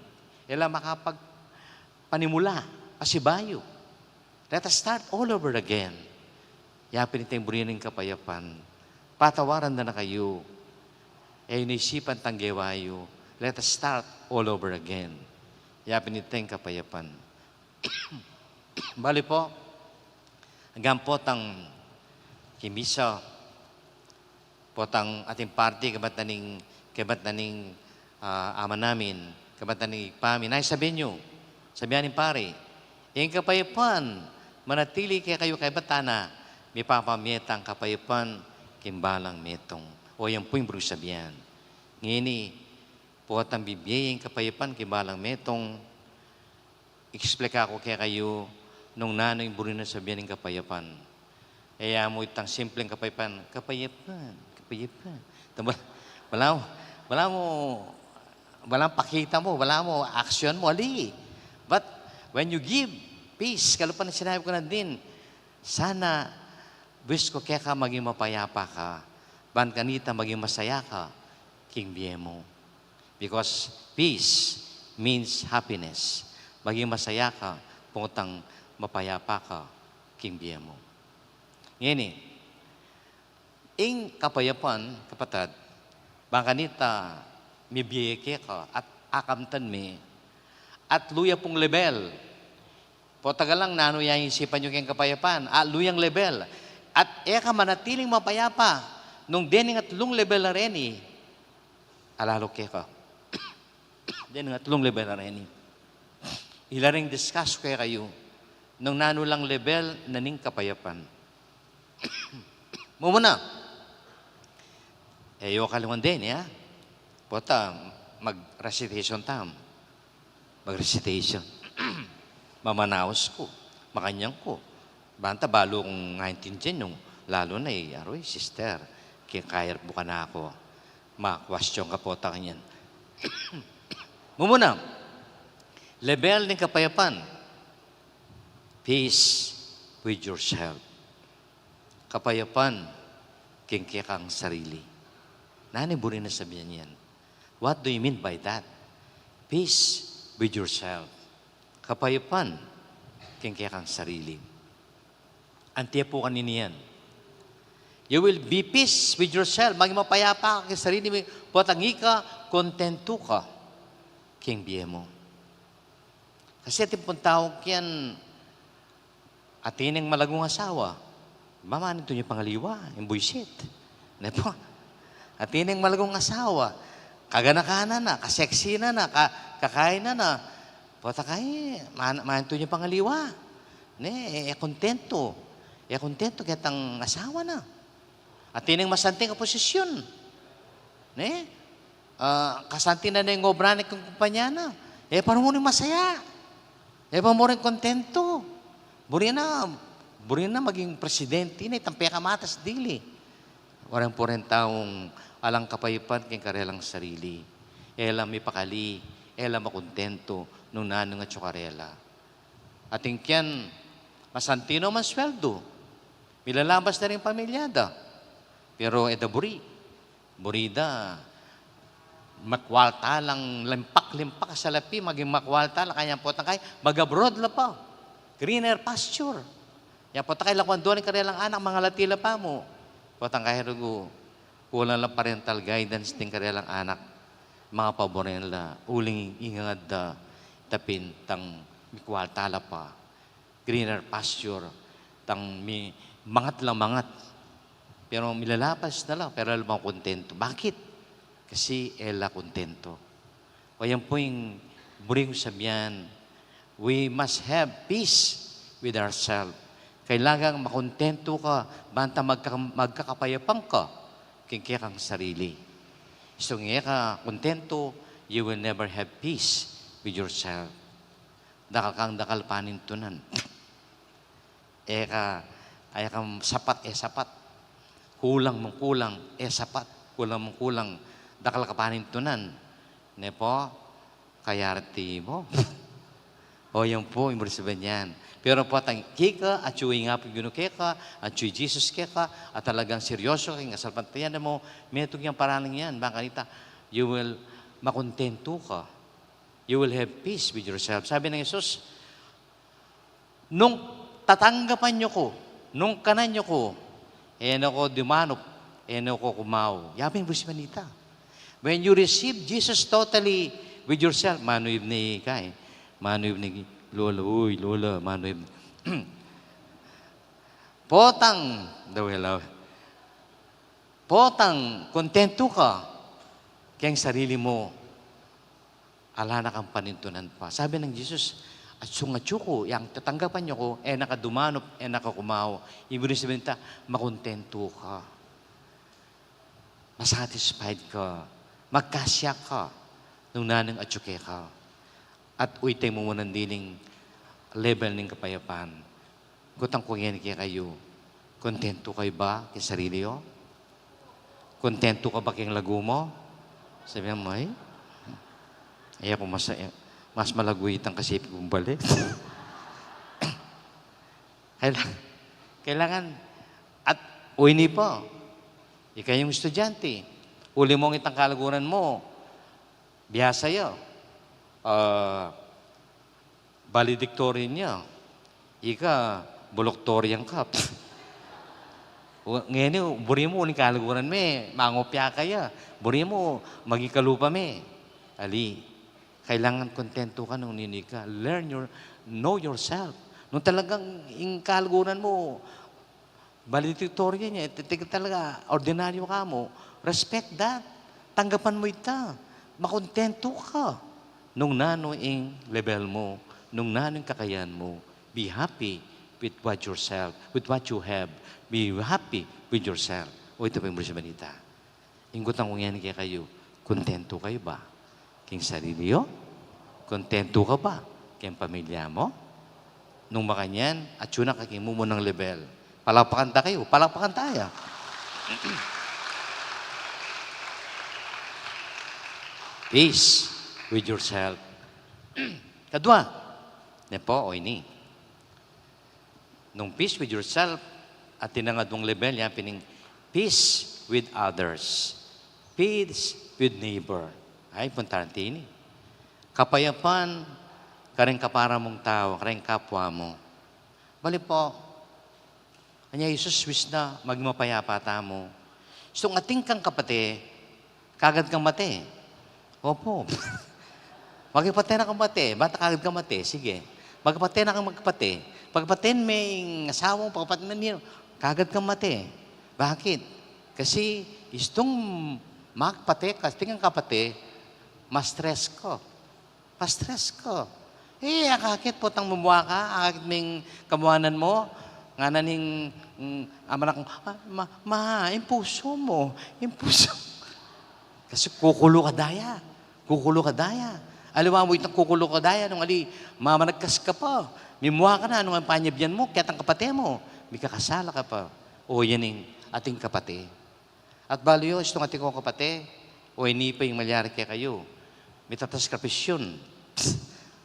Speaker 3: ila makapag-panimula, asibayo. Let us start all over again. Yapin itong burining kapayapan. Patawaran na kayo. Inisipan tang gewayo. Let us start all over again. Yapin itong kapayapan. Bali po, hanggang po tang kimisa, po tang ating party, kabat naning ama namin, kabat naning pami. Sabihin nyo, sabihan ng pare, yung kapayapan, manatili kaya kayo kay batana, may papamietang kapayapan, kimbalang metong. O yan po yung sabihan. Ngini, po at ang bibiyayang kapayapan, kimbalang metong, explica ko kaya kayo, nung nanoy buri na sabihan ng kapayapan. Kaya mo itang simpleng kapayapan, kapayapan. Walang pakita mo, wala mo, action mo, ali. But when you give peace, kalupan na sinabi ko na din, sana, wish ko kaya ka maging mapayapa ka, ban kanita maging masaya ka, king biye mo. Because peace means happiness. Maging masaya ka, pungutang mapayapa ka, king biye mo. Ngayon ing kapayapan, kapatid, ban kanita, may biyeke ka, at akamtan mi, at luya pong level. Po tagalang nanuya yung isipan nyo kayong kapayapan. At luyang level. At ka manatiling mapayapa. Nung dening at lung level na rin alalo ka. Dening at lung level na rin ilaring discuss kaya kayo. Nung nanulang level na ning kapayapan. Mumuna. Kaliwan din, ya. Pota, mag-recitation tam. Mag-recitation. Mamanaos ko, makanyang ko. Banta balo kong 19 yung lalo na aroy, sister, kaya buka na ako. Ma-question ka po ta kanyan. Mumuna, level ng kapayapan, peace with yourself. Kapayapan, kingkaya kang sarili. Nani buri na sabihan yan. What do you mean by that? Peace with yourself. Kapayapan, kingkaya kang sarili. Antiya po kanina yan. You will be peace with yourself. Maging mapayapa ka kay sarili mo. Potangi ka, kontento ka. King biye mo. Kasi ating pong tawag yan, atineng malagong asawa. Mamanin ito niyo pangaliwa, yung buisit. Ano po? Atineng malagong asawa. Kaganakana na, kaseksi na, kakain na. Potakay, manin ito niyo pangaliwa. Kontento. Kontento kitang asawa na. Atineng masanting ka posisyon. Kasanti na yung obranik kong kumpanya na. Parang mo rin masaya. Parang mo rin kontento. Buri na maging presidente na itang pekamatas dili. Warang po rin taong alang kapayipan keng karelang sarili. Ela may pakali, ela makontento nung nanong at tsukarela. Ating kyan, masantino man sweldo. Milalabas na rin pamilyada. Pero edaburi, Burida, makwalta lang, limpak-limpak sa lapi, maging makwalta lang, kanya po kay mag-abroad la pa. Greener pasture. Yan po kay lakwan doon, kanilang anak, mga latila pa mo. Po kay Herugo, kulang lang parental guidance din kanilang anak. Mga paborin la, uling ingangad da, tapin, tang mikwalta la pa. Greener pasture, tang mangat lang mangat. Pero milalapas na lang, pero alam mo kontento. Bakit? Kasi ela kontento. O yan po yung muling sabihan, we must have peace with ourselves. Kailangan makontento ka, banta magkakapayapang ka, kaya kang sarili. So nga ka kontento, you will never have peace with yourself. Dakal kang dakal panintunan. Ay kang sapat, sapat. Kulang mong kulang, sapat. Kulang mong kulang, dakal ka panintunan. Nepo, kayarti mo. O yan po, yung sabihin yan. Pero po, kika, at chuwi nga po yun keka, at chuwi Jesus keka, at talagang seryoso, kaya salpantayan mo, may itong yung paraling yan. Baka nita, you will makontento ka. You will have peace with yourself. Sabi ng Jesus, nung tatanggapan nyo ko, nung kanan nyo ko, ko dumanop, ko kumaw. Yamin po si Manita. When you receive Jesus totally with yourself, manuib ni Kay, manuib ni Lola, uy, Lola, manuib. Potang, potang, kontento ka, kaya sarili mo, ala na kang panintunan pa. Sabi ng Jesus, at sungatsuko, yung tatanggapan nyo ko, nakadumanop, nakakumaw. Ibig sabihin ta, makontento ka. Masatisfied ka. Magkasya ka. Nung nanang atsuke ka. At uitay mo mo dining level ng kapayapaan. Kutang kung yan kaya kayo, kontento kayo ba kay sarili yo? Kontento ka ba kayong lago mo? Sabi mo, ay ako mas malaguit ang kasipin kong balik. Kailangan, at uini po, ikay yung estudyante, uli mong itang kalaguran mo, biyasa yo, valedictorian niya, ika, buloktorian ka. Ngayon, buri mo, uling kalaguran me, mangopya kaya, buri mo, magikalupa me. Ali, kailangan kontento ka nung ninig ka. Know yourself. Nung talagang yung kalaguran mo, valedictorian niya, talaga, ordinaryo ka mo, respect that. Tanggapan mo ita. Makontento ka. Nung nano yung level mo, nung nano yung kakayan mo, be happy with what yourself, with what you have. Be happy with yourself. O ito pa yung Bruce Manita. Inggutan kong yan kaya kayo, kontento kayo ba? King sarili yo? Kontento ka ba? Kayong pamilya mo? Nung makanyan, at yun na kakimumo ng level. Palakpakan ta kayo, palakpakan tayo. Peace with yourself. Kadwa, nepo o ini. Nung peace with yourself, at tinangad mong level, yan pining peace with others. Peace with neighbor. Ay, puntahan tini. Kapayapan, karing kapara mong tao, karing kapwa mo. Bali po, kanya Jesus wish na magmapayapa ta mo. So, ating kang kapate, kagad kang mate. Opo. Magpapate na kang mate, bata kagad kang mate, sige. Magpapate na kang magpate. Pagpaten may asawang, pagpaten na niyo, kagad kang mate. Bakit? Kasi, istong magpate, kasi kang kapate, ma-stress ko. Pa-stress ko. Akakit po tang mumuha ka, akakit may kamuhanan mo, nga naning, amanak mo, impuso mo, impuso. Kasi kukulo ka daya. Kukulo ka daya. Alam mo itang kukulo ka daya, nung ali, mamanagkas ka pa. Mimuha ka na, nung ang panyabyan mo, kaya tang kapate mo, may kakasala ka pa. O yan yung ating kapate. At baliyo, itong ating kong kapate, o hindi pa yung malyari kaya kayo. May tataskrapisyon.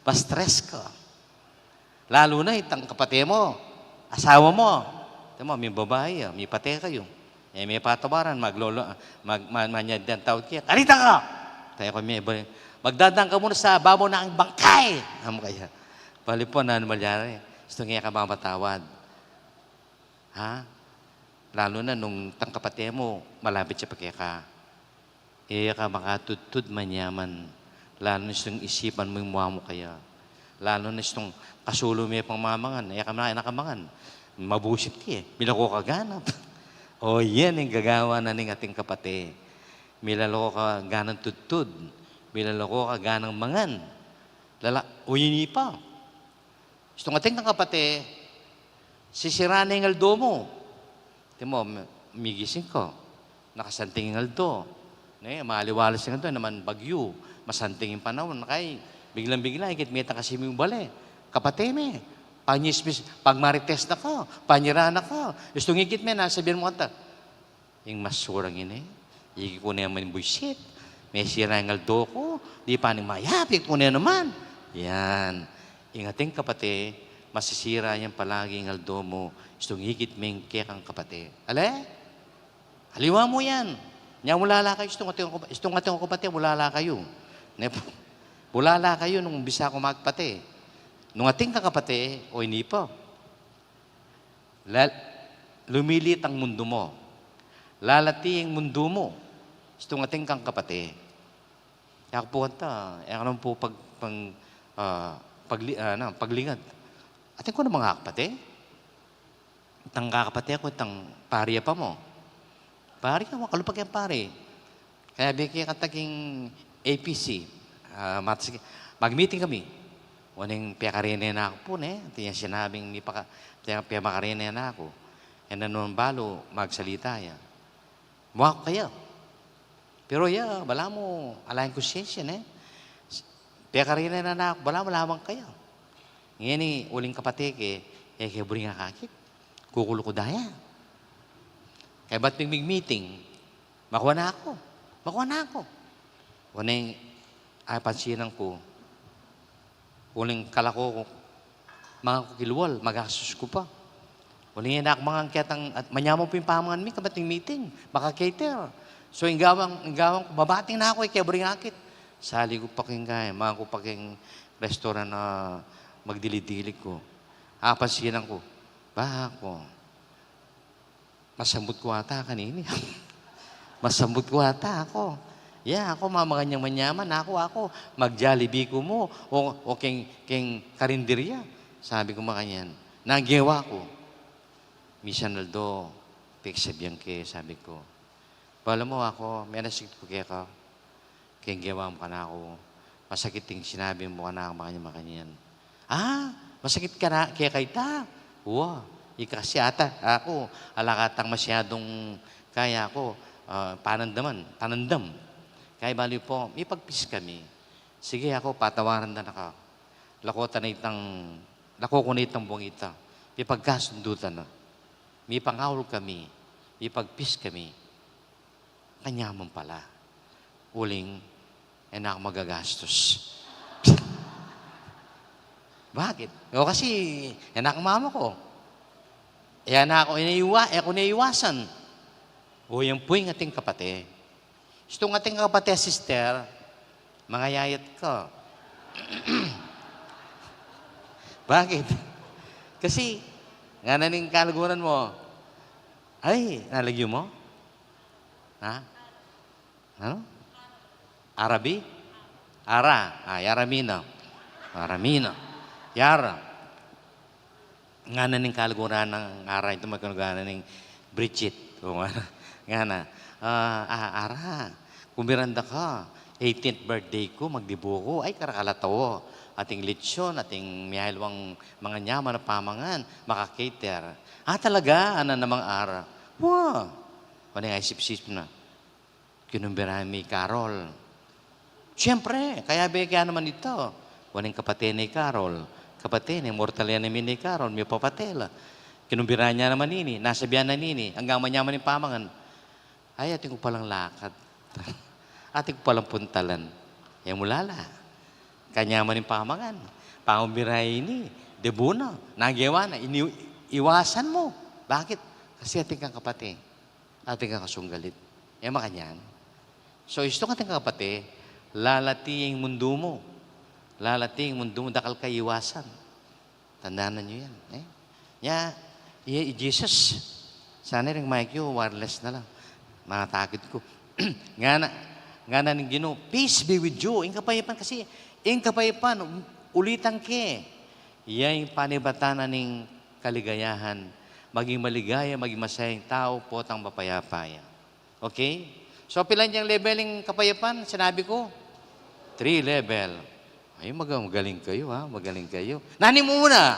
Speaker 3: Pa-stress ka. Lalo na itang kapate mo, asawa mo. Tama, may babae, may pate kayo. May patawaran, manyad ng tawad kaya, alita ka! Kaya ko may iba, magdadang ka muna sa babaw na ang bangkay! Amo kaya, bali po na malyari, gusto nga ka mamatawad. Ha? Lalo na nung tangkapate mo, malapit siya pagkaya ka. Iya ka makatudtud manyaman. Lalo na itong isipan mo yung mukha mo kaya. Lalo na itong kasulo mo yung pangmamangan. Iya ka nakamangan. Mabusit ka eh. Milako ka ganap. O yan yung gagawa na ng ating kapate. Milalako ka ganang tudtud. Milalako ka ganang mangan. O yun pa. Itong ating kapate, sisira na yung aldo mo. Tingnan mo, migising ko. Nakasanting yung aldo. Maliwalas yung aldo, naman bagyo. Masanting yung panahon. Kaya biglang-bigla, ikit-meta kasi mo yung bale. Kapateme, pag marites na ka, panyira na ka. Gusto ngigit me, nasabihin mo kanta. Yung masurang yun Igi ko na naman yung buisit. May sira yung aldo ko. Di pa nang mayapik ko na naman. Yan. Yung ating kapate, masisira yan palagi yung aldo mo. Gusto ngigit me yung kekang kapate. Ale? Haliwa mo yan. Nya mulala kayo. Itong ating kapate, mulala kayo. Bulala kayo nung umbisa ko magpate. Nung ating kakapate, o hindi pa. Lumilit ang mundo mo. Lalati ang mundo mo. Itong ating kang kapate. Kaya po kanta, kaya naman po paglingad. Ating ko na mga kapate. Itang kakapate ako, itang pariya pa mo. Pariya mo, kalupag yung pari. Kaya bigyan kataging APC, mag-meeting kami. Waning piyakarina na ako po, Tiyan sinabing piyakarina na ako. And then nung balo, magsalita yan. Mukha ko kayo. Pero wala mo, alayin ko siya, Piyakarina na ako, wala mo lamang kayo. Ngayon uling kapatike, keburi nga kakit. Kukulo ko daya. Kaya ba't meeting? Makuha na ako. Waning pansinan ko, uling kalako ko, mga kukilwal, magasos ko pa. Uling yan ako mga angketang, at manyaman po yung pamangan mi, kabating meeting, baka cater. So, yung gawang ko, babating na ako, kaya bring akit. Sali ko pa king kaya, mga ko pa king restaurant na magdilidilig ko. Pansinan ko, ako, masambot ko ata kanini. Masambot ko ata ako. Ako mamaganyang manyaman. Ako, mag-Jollibee ko mo. O king karinderya. Sabi ko makanyan. Nagyewa ko. Misan Aldo, peksabiyan ke, sabi ko. Pala mo ako, may nasikit ko kaya ka. Kaya gewa mo ka na ako. Masakit yung sinabi mo ka na ako makanyan. Masakit ka na kaya kay ta. Kasi ata, ako, alakatang masyadong kaya ako, panandam. Kaya bali po, may pagpis kami. Sige ako, patawaran na naka. Lako ko na itang buwang ita. May pagkasundutan na. May pangawal kami. May pagpis kami. Kanyaman pala. Uling, na ako magagastos. Bakit? Kasi, anak mama ko. Ako naiwasan. O yan po yung ating kapate. Itong ating kapate, sister, mga yayat ko. Bakit? Kasi, nga naning kalagunan mo, nalagyo mo? Ano? Arabi? Yaramina. Yara. Nga na ning kalaguran ng ara ito magkano ning Bridget. Nga na. Ara, kumiranda ka. 18th birthday ko, magdibo ko. Ay, karakalataw. Ating lechon, ating mihalwang mga nyaman na pamangan, makakater. Talaga? Ano namang ara? Ano nga isip-isip na? Kinumbirami Carol. Siyempre, kaya naman ito. Waning kapatid ni Carol. Kapatid, mortal yan namin ni Carol, may papatela. Kinumbira niya naman nini, nasabihan na nini, hanggang manyaman yung pamangan. Ating ko palang lakad. Ating ko palang puntalan. Mulala. Kanyaman yung pamangan. Pangumbira ini, debo na, nagyawa na, iwasan mo. Bakit? Kasi ating kang kapatid. ating kakasunggalit. Makanyan. So, isto ka ting kapate, lalati ang mundo mo. Lalati ang mundo mo, dakal ka iwasan. Tandaan nyo yan. Jesus, sana rin mic yung wireless na lang. Matakit ko. nga na ng Ginoo, peace be with you. Ing kapayapan kasi, ing kapayapan, ulitan ke. Yan yung panibatan ng kaligayahan. Maging maligaya, maging masayang tao, potang mapayapaya. Okay? So, pilan yung leveling kapayapan? Sinabi ko, 3 level. Ay, magaling kayo, ha? Magaling kayo. Nani mo muna.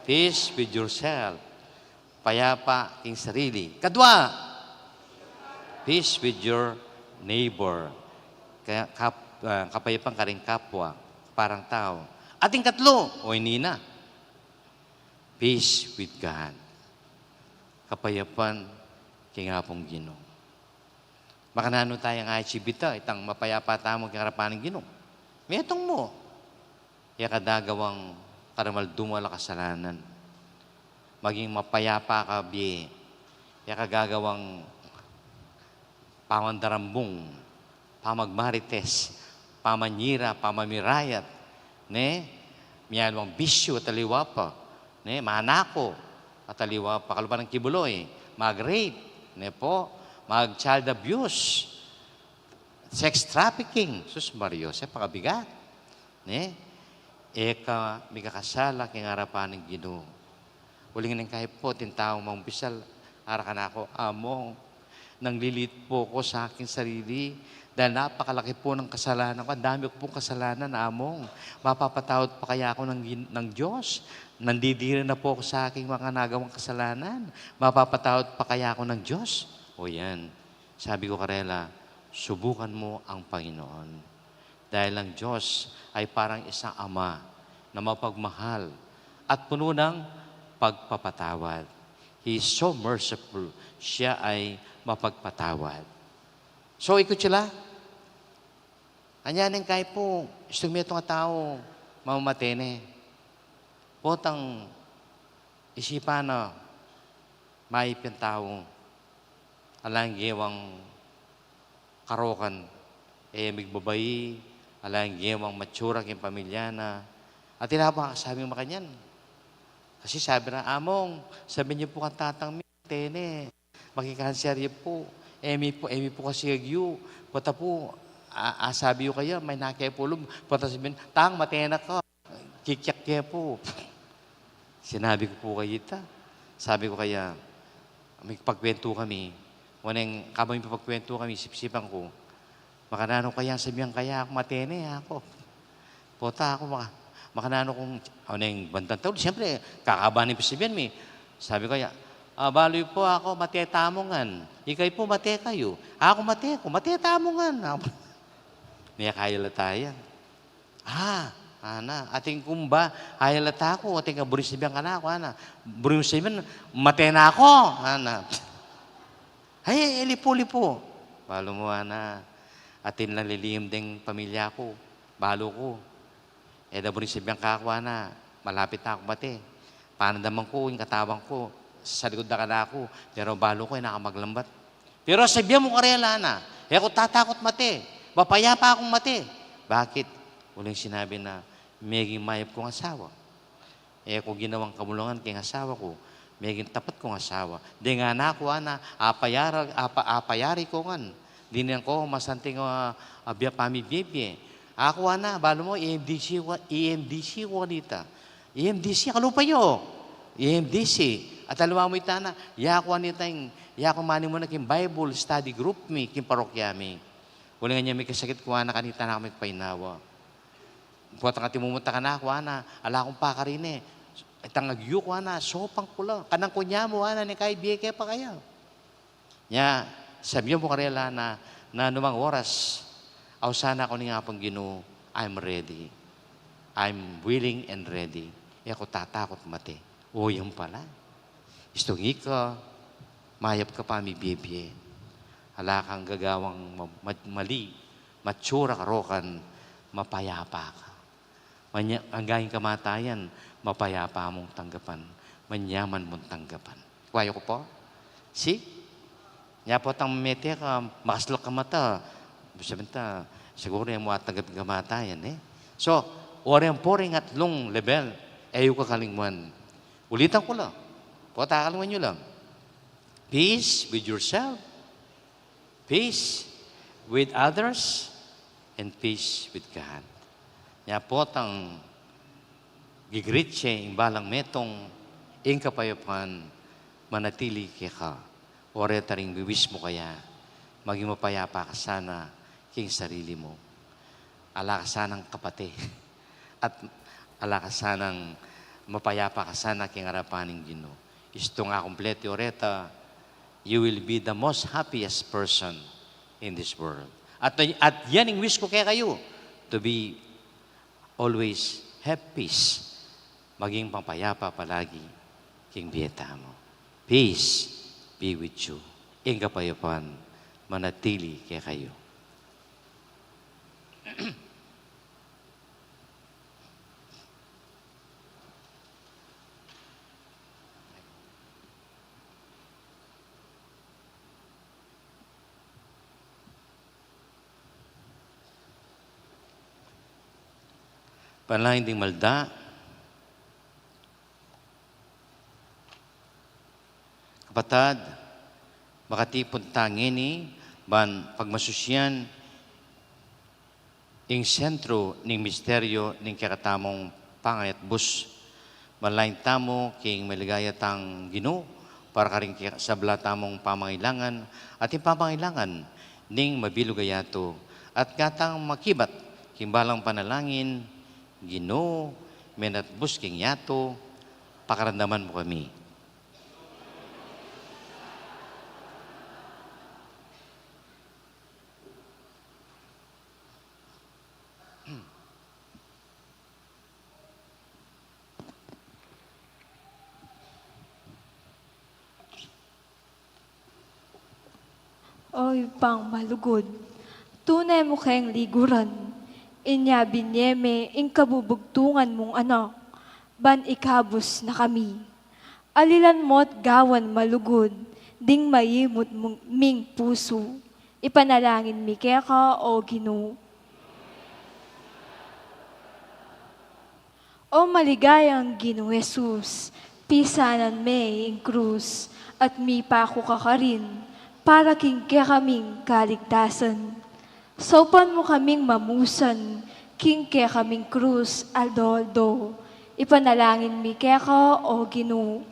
Speaker 3: Peace with yourself. Payapa king sarili. Kadwa, peace with your neighbor. Kapayapang ka rin kapwa, parang tao. Ating katlo, o hindi na. Peace with God. Kapayapan king hapong Ginoo. Baka nano tayong achievita, itang mapayapa tamo king harapan ng Ginoo. Metong mo. Kaya kadagawang karamaldumo ala kasalanan. Maging mapayapa ka, biye. Kaya kagagawang pamandarambong, pamagmarites, pamanyira, pamamirayat, miyalwang bisyo at aliwa pa, manako at aliwa pa, kalupan ng kibuloy, mag-rape, mag-child abuse, sex trafficking, sus Mario, pakabigat. Eka, may kakasala king harapan ng Ginoo. Uling ng kahit po, tintaong mampisal, harakan ako, among, nanglilit po ko sa aking sarili, dahil napakalaki po ng kasalanan ko, ang dami ko pong kasalanan, among, mapapatawad pa kaya ako ng Diyos? Nandidiri na po ako sa aking mga nagawang kasalanan, mapapatawad pa kaya ako ng Diyos? O yan, sabi ko Karela, subukan mo ang Panginoon. Dahil ang Diyos ay parang isang ama na mapagmahal at puno ng pagpapatawad. He is so merciful. Siya ay mapagpatawad. So, ikot sila. Anyanin kahit po, istumit nga tao, mamamatene. Potang isipan na maipin tao, alang gewang karokan, migbabayi, alang gewang matsura king pamilya na, at tinapang sabi mo kanyan. Kasi sabi na, among, sabi niyo po kang tatang tene, makikansarya po, emi po kasi agyo, pata po, sabi ko kaya, may nakaya po lum, pata sabihin, tang, matena ka, kikyak kaya po. Sinabi ko po kayo ita. Sabi ko kaya, may pagkwento kami, waneng kamay pagkwento kami, sipsipan ko, makanano kaya sabihan kaya ako matene ako. Pota ako makanano kung anong bandang taon. Siyempre, kakabanin pa sabihan mi. Sabi ko kaya, baloy po ako matetamongan. Ikay po mate kayo. Ako mate ko, matetamongan. Niya kaya latayan. Ana, ating kumba, kaya lata ko, ating kaburis sabihan ka na ako, ana. Buris sabihan, mate na ako, ana. Ay, lipo-lipo. Balo mo, ana. Atin lang lilihim ding pamilya ko. Balo ko. Daburi sabihan ka ako, ana. Malapit na ako mate. Panadaman ko, yung katabang ko. Sa likod na ka na ako. Pero balo ko, nakamaglambat. Pero sabihan mo karela, ana. Ako tatakot mate. Mapayapa akong mate. Bakit? Uling sinabi na, meging mayap kong asawa. Ako ginawang kamulungan king asawa ko. Meging tapat kong asawa. Di nga na ako, ana, apayari ko ngan. Di niyan ko, masanting abya pamibibye. Ako, ana, balo mo, EMDC ko kanita. EMDC, kalupayo. EMDC. At alawa mo itana, yako anita yung, yako mani mo na king Bible study group mi, king parokya mi. Wala nga niya may kasakit ko, ana, kanita na kami painawa. Buat nga timumunta ka na ako, ana, ala akong pakarine. Itang agyo ko, ana, sopang kula. Kanang kunya mo, ana, ni kay biyeke pa kaya. Nya, sabihan mo karela na numang oras, aw sana ako ni nga pang Ginoo, I'm ready. I'm willing and ready. Ako tatakot mate. O, yan pala. Istungi ka, mayap ka pa mi bibye. Hala kang gagawang mali, matsura karokan, mapayapa ka. Hanggang kamatayan, mapayapa mong tanggapan. Manyaman mong tanggapan. Kwayo ko po? See? Nya po tang mete ka, makaslok ka mata. Sabi siguro yung mga tagad kamatayan eh. So, orang poring at long level, ayaw ka kalingman. Ulitan ko lang. Kalingman nyo lang. Peace with yourself. Peace with others. And peace with God. Nya po tang gigreet siya, imbalang metong, ing kapayapan, manatili ka. Ore taring biwis mo kaya, maging mapayapa ka sana king sarili mo. Ala ka sanang kapate. At ala ka sanang mapayapa ka sana king harapaning Ginoo. Isto nga kompleto oreta, you will be the most happiest person in this world. At yan ang wish ko kaya kayo, to be always have peace. Maging pampayapa palagi king biyeta mo. Peace be with you. Ing kapayapan, manatili kaya kayo. Panalangin ding malda, kapatad, makatipon tangin ni ban pagmasusyan ing sentro ning misteryo ning kakatamong pangayat bus. Malain tamo king maligaya tang Ginoo para karing sabla tamong pamangailangan at yung pamangailangan ning mabilugayato at katang makibat king balang panalangin Ginoo menat bus king yato pakarandaman mo kami.
Speaker 6: Oy, pang malugod. Tunay mo kayang liguran. Inya binyeme, ing kabubugtungan mong anak. Ban ikabos na kami. Alilan mo't gawan malugod. Ding mayimot mong ming puso. Ipanalangin mi keka o Ginoo. O maligayang Ginoo Jesus, pisanan me ing krus, at mi pa ako kakarin, para king kaming kaligtasan. Sopan mo kaming mamusan, king kaming krus, aldo-aldo. Ipanalangin mi keka o Ginoo.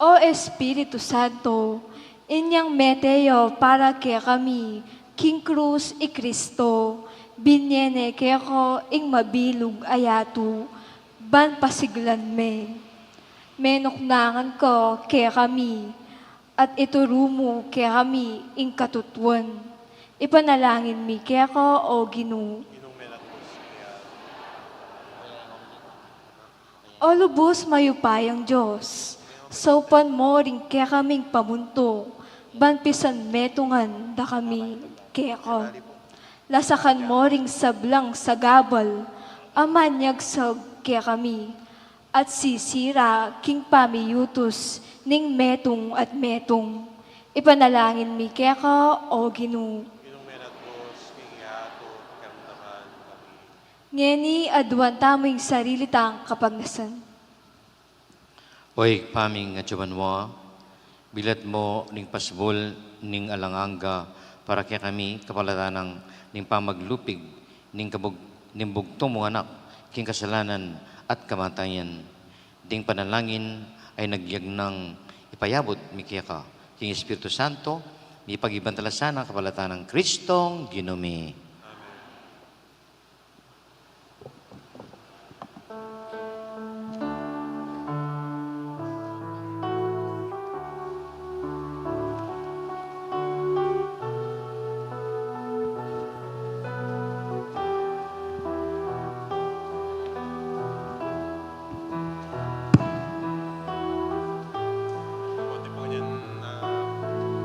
Speaker 6: O Espiritu Santo, inyang meteo para kami, king krus i Kristo, binyene keko ing mabilog ayatu, ban pasiglan me. Menoknangan ko kaya kami, at iturumo kaya kami ing katutuan. Ipanalangin mi kaya ko o Ginoo. O lubos mayupayang Diyos, sopan mo rin kaya kaming pamunto, banpisan metungan da kami kaya ko. Lasakan mo ring sablang sagabal, amanyag sag kaya kami, at sisira king pamiyutos ning metong at metong. Ipanalangin mi keka o Ginoo. Ngeni aduan tamo'y sarili tang kapagnasan.
Speaker 3: Oy, paming at mo, bilat mo ning pasbol ning alanganga para kaya kami kapalatanang ning pamaglupig ning bugtong mo anak king kasalanan at kamatayan. Ding panalangin ay nagyag ng ipayabot mikiya ka king Espiritu Santo mi pagibantalasan ang kapalatanang Kristong Ginoo.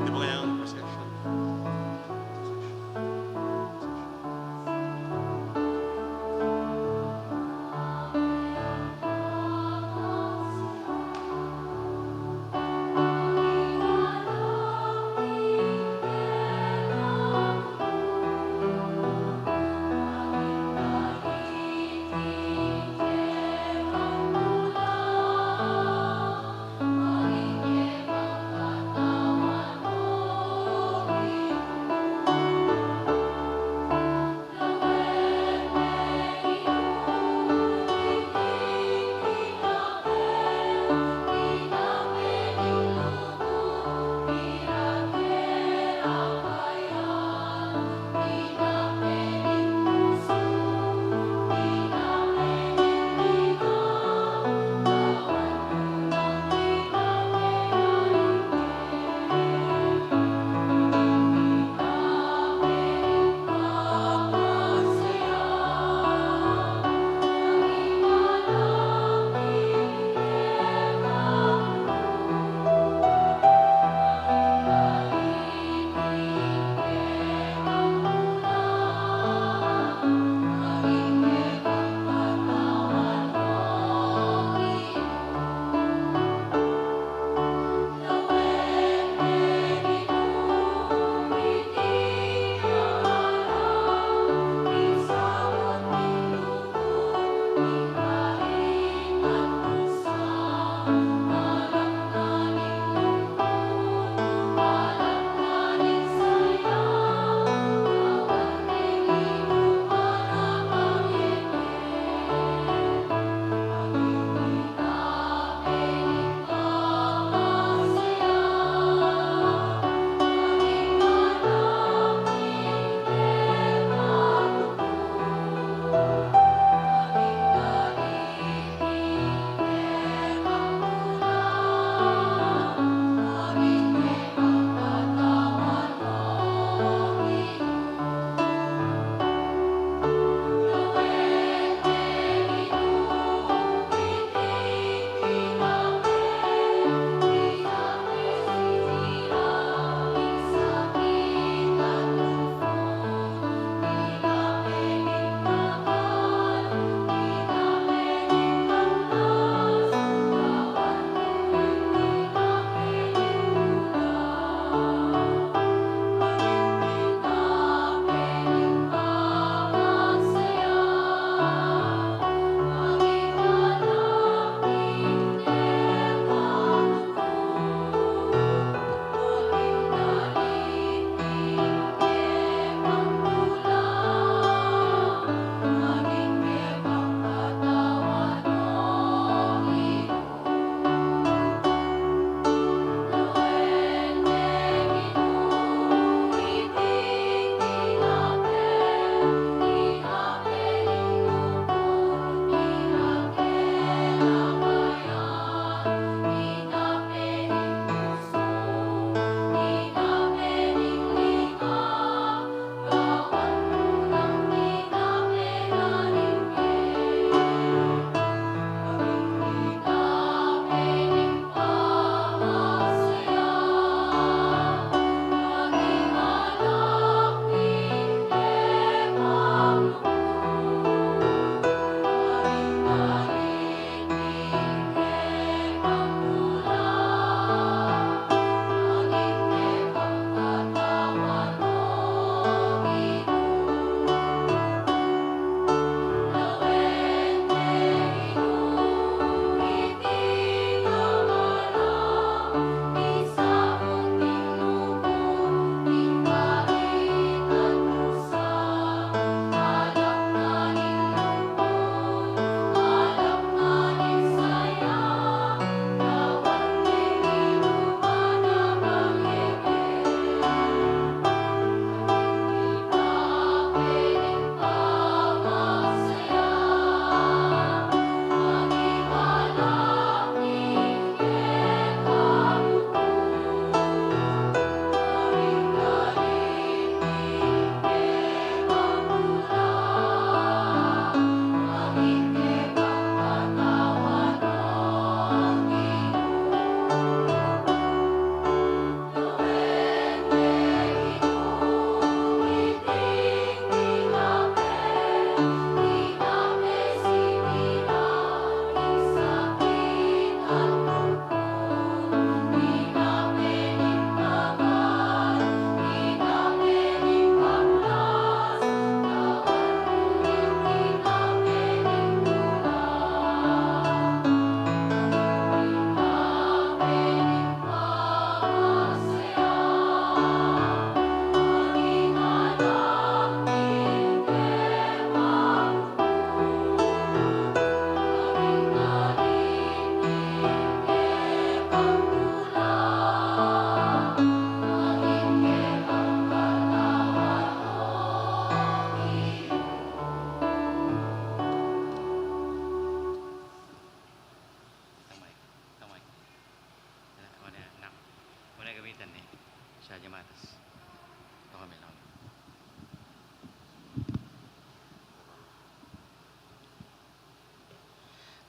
Speaker 4: Di ba ganyan procession?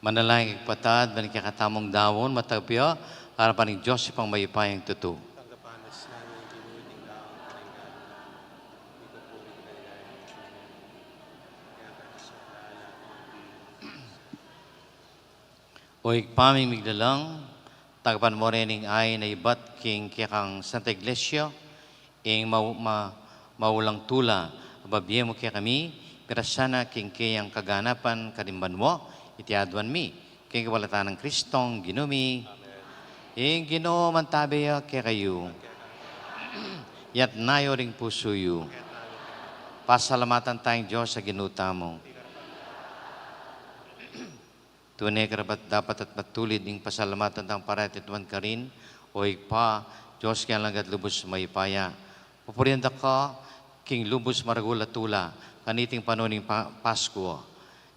Speaker 3: Manalangin patad, maning kakatamong dawon, matagpyo, harapan ng Diyos ipang mayupayang tuto.
Speaker 4: Tanggapan at namin ginuling lang ang karinggan. Ito po itinayay ng kaya ka sa lala.
Speaker 3: O ikpaming miglalang, tagapan mo rin ay na ibat king kikang Santa Iglesia, ing maulang tula, babye mo kaya kami, pirasana king kayang kaganapan kadimban mo, itiadwan mi, king kawalatan ng Kristong ginumi, ing ginoo mantabaya kaya kayo, yat nayo ring puso yu, pasalamatan tayong Diyos sa ginuta mo. Tunay karapat dapat at matulid ng pasalamatan ng paratituan ka rin, o igpa, Diyos kaya lang at lubos mayipaya. Pupurianda ka, king lubos maragulatula, kaniting panuning Pasko,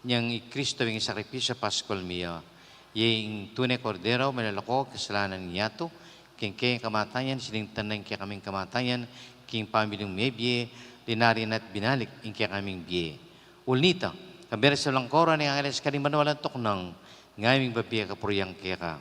Speaker 3: niyang Kristo yung sakripisyo Paskol miya. Yung tunay kordero, malalako, kasalanan niya to, king kamatayan, siningtan na kaya kaming kamatayan, king pamilyong mebye, linarin at binalik, yung kaya kaming biye. Ulnita, kabira sa langkora ni Angeles kaniman walang tuknang ngayong babiya kapuriyang kaya ka.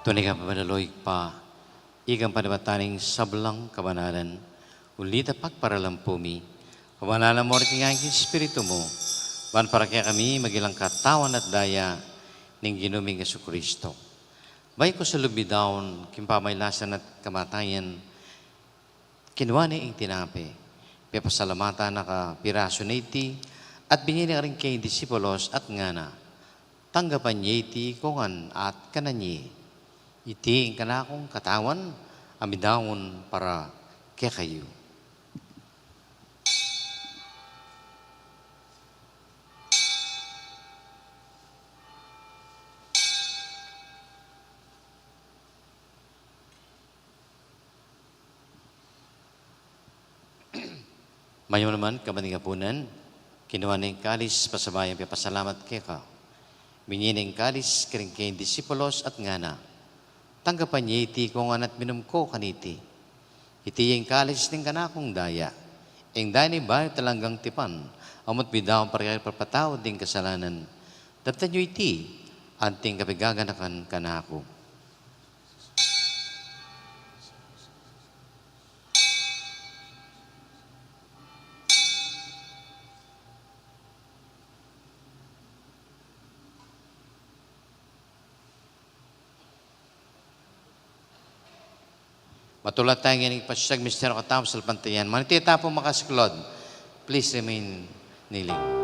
Speaker 3: Tunay ka papadaloy pa, igang panabataning sablang kabanalan, ulita pagparalampumi, kabanalan mo rin ang Espiritu mo, ban para kaya kami magilang katawan at daya ng ginuming Jesucristo. Bay ko sa lubidaon, kimpamaylasan at kamatayan, kinuha niya ang tinapi, pipasalamatan na ka piraso na iti, at binili ka rin kay disipulos at ngana, tanggapan niya iti kungan at kananyi. Iti ang kanakong katawan, amidawon para kaya kayo. Mayo naman, kabaning kapunan, kinuha ng kalis, pasabayang pasalamat kaya ka. Binyin ng kalis, kiring kay disipulos at ngana. Tanggapan niya iti kung anat minum ko kaniti. Iti yung kalis ng kanakong daya. Ang daya ni bayo talanggang tipan. Amot bidaw parikay perpataw ding kasalanan. Daptan nyo iti, anting kapigaganakan kanako. Matulat tayo ngayon ipasisag mistero katapos sa pantayan. Manitita po makasiklod. Please remain kneeling.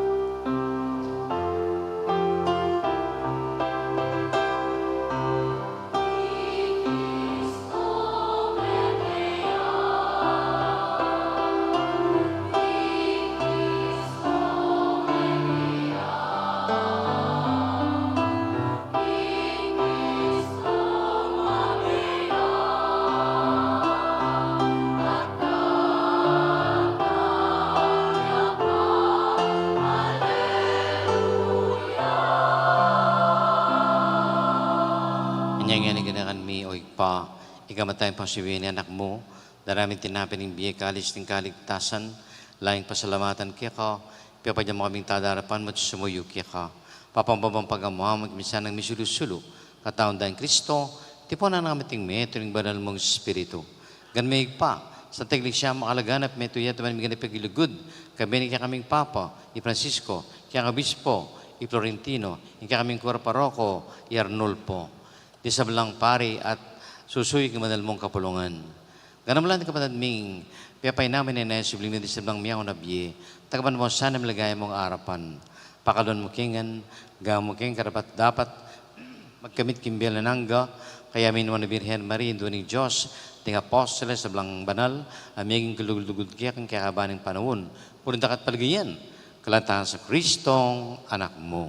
Speaker 3: Ikamatay pang siwin anak mo, daraming tinapin ng biye kalis ng kaligtasan, laing pasalamatan kaya ka, piyapadya mo kaming tadarapan mo at sumuyo kaya ka. Papampabang pagamuha, magmisa ng misulo-sulo, kataon dahil Kristo, tipo na nangamiting meto ng banal mong Espiritu. Ganmig pa, sa teglig siya makalaganap, meto yata man mga napagilugod, kami kaya kaming Papa, ni Francisco, kaya Obispo, i Florentino, kaya kaming Kuwar Paroko, i Arnulfo, di sablang pari at susuy ng banal mong kapulungan. Ganam lang kapatid ming, piyapay namin na subling na di sablang miyaw na biye, tagapan mo sana malagay mong arapan, pakalon mo kingan, gamo king karapat dapat, magkamit kimbel na nangga, kaya minuan na Birhen Maria, doon ng Diyos, ting apostoles sa blang banal, amiging kalugod kaya kang kakabaning panahon, purin takat palagayan, kalantahan sa Kristong anak mo.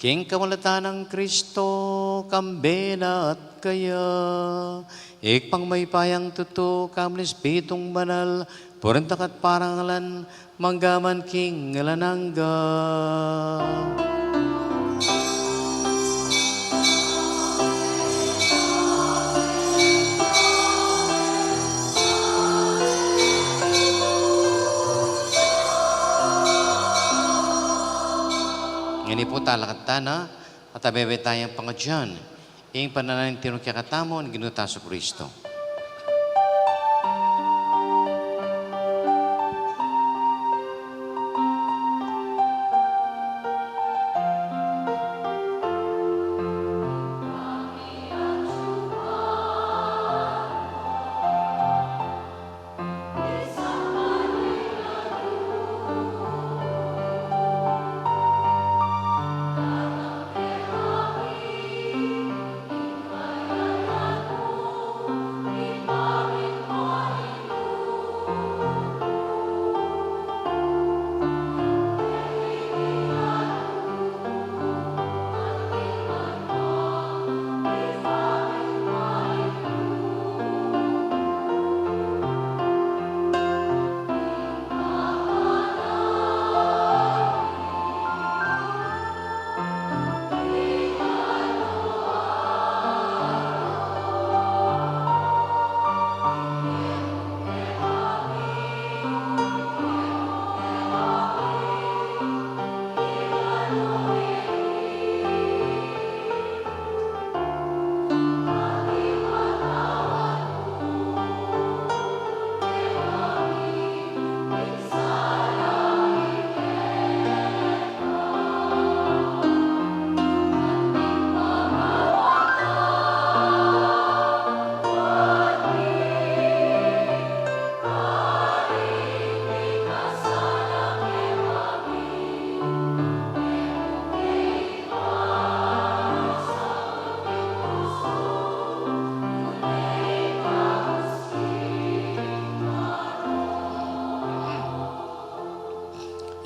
Speaker 3: King kamalatan ng Kristo, kambena at kaya, ikpang may payang tuto, kamlis pitong banal, purin takat parangalan, manggaman king ngalanangga. Ngayon po talakat na at abebe tayong pangadyan. Iyong panananin tinong kakatamo ng ginuta sa Kristo.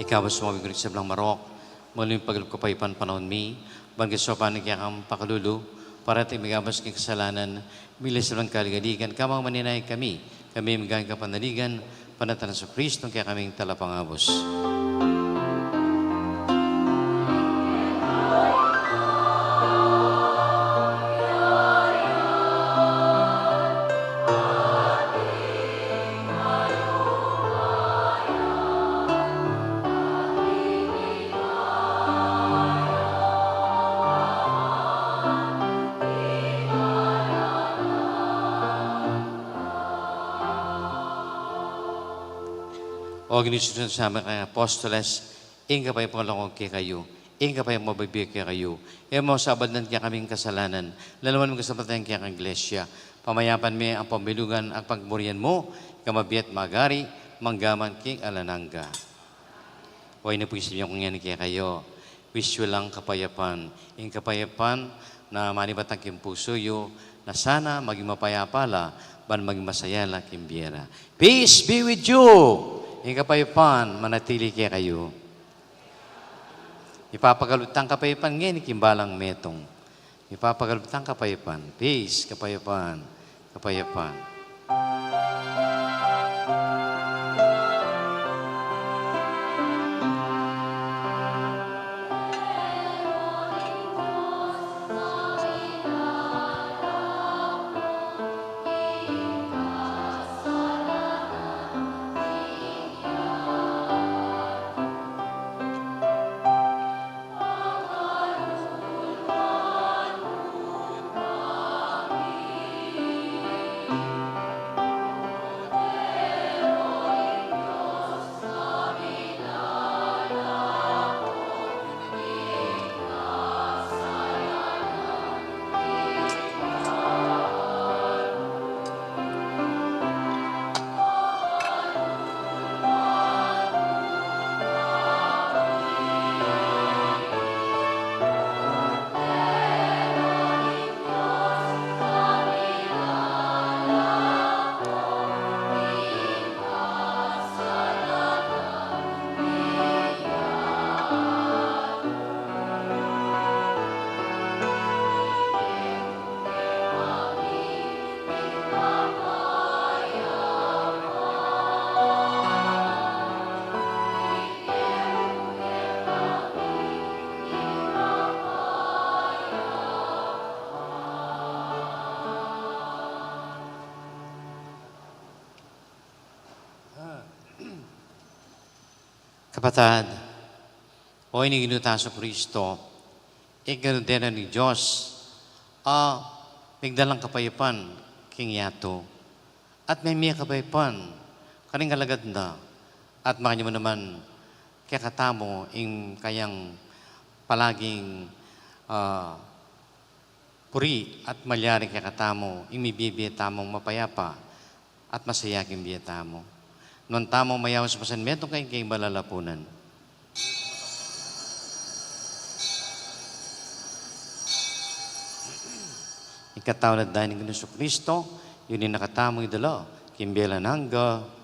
Speaker 3: Ikaw sumabing sa blang marok, muling pagkupaypan panahon mi, bangkit sa panig kang pakalulu, para at imigabas kang kasalanan, milis sa blang kaligaligan, kamang maninay kami migang kapanaligan, panatan sa Kristo, kaya kaming talapangabos. O ginusunod sa mga kay apostoles, inga pa yung pangalangong kaya kayo, inga pa yung mabibig kaya kayo, e mo sabad nan kaya kaming kasalanan, lalaman mo kasapatan kaya kang iglesia, pamayapan mi ang pambilugan at pagmurian mo, kamabiat magari, manggaman king alanangga. Huwag na po isipin kung yan kaya kayo, wish you lang kapayapan, yung kapayapan na manibatang kim puso yo, na sana maging mapayapala, ban maging masayala kimbiera. Peace be with you! Yung kapayapaan, manatili kaya kayo. Ipapagalutang kapayapaan ngayon, ikimbalang metong. Ipapagalutang kapayapaan. Peace, kapayapaan, kapayapaan. Kapatid, o iniginuta sa Kristo, ganoon din ni Diyos, migdalang kapayapan, king yato, at may miya kapayapan, kaning kalagad na, at makanya mo naman, kaya katamo, ing kayang palaging puri at malyari kaya katamo, ing may bibiya tamong mapayapa, at masaya king biya tamo. Noon tamong mayaw sa pasanmetong kay balalapunan. Ikataw na dahil ng Ginoong Kristo, yun yung nakatamong idalo, kimbela nangga.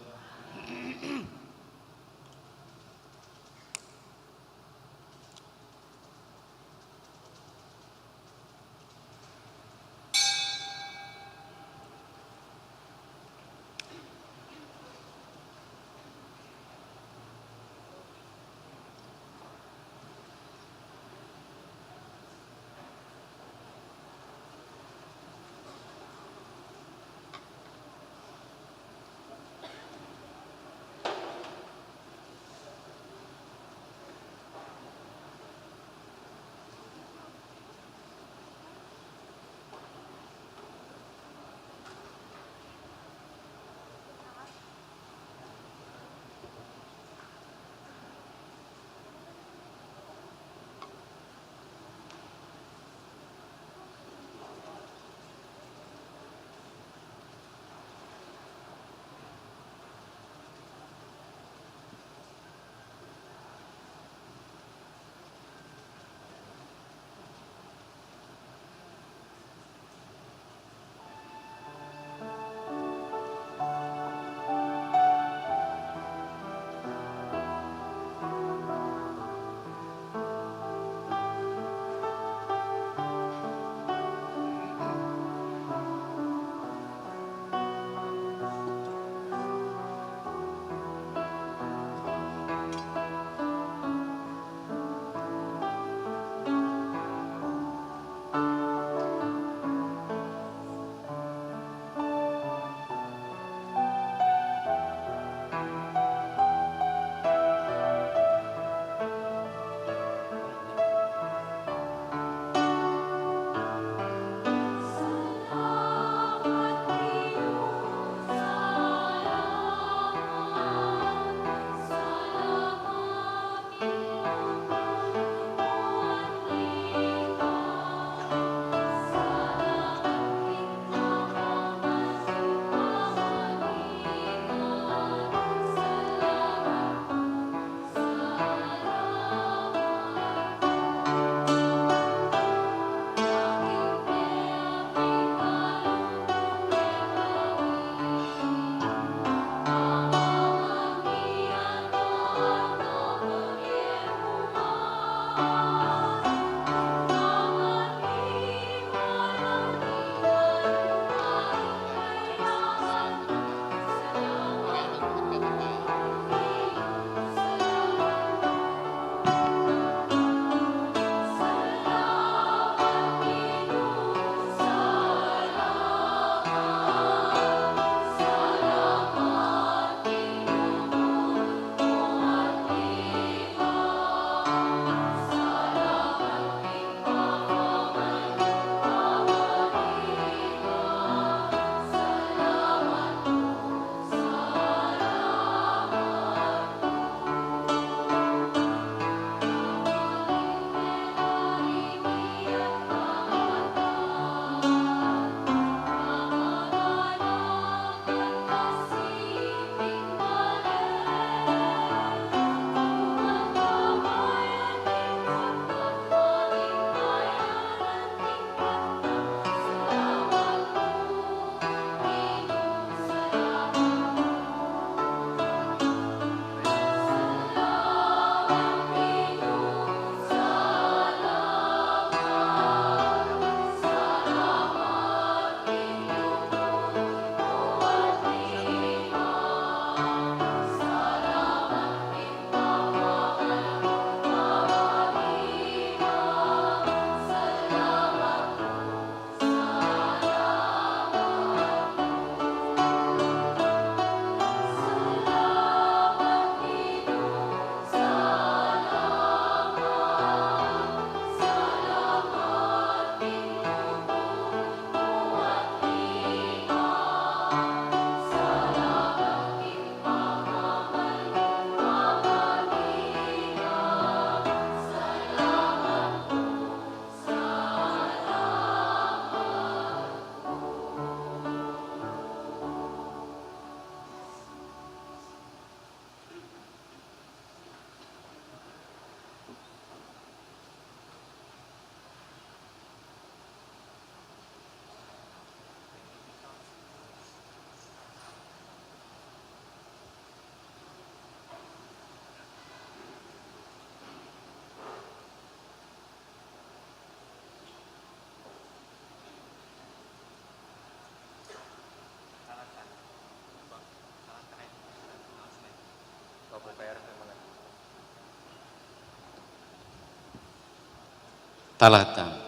Speaker 3: Talata.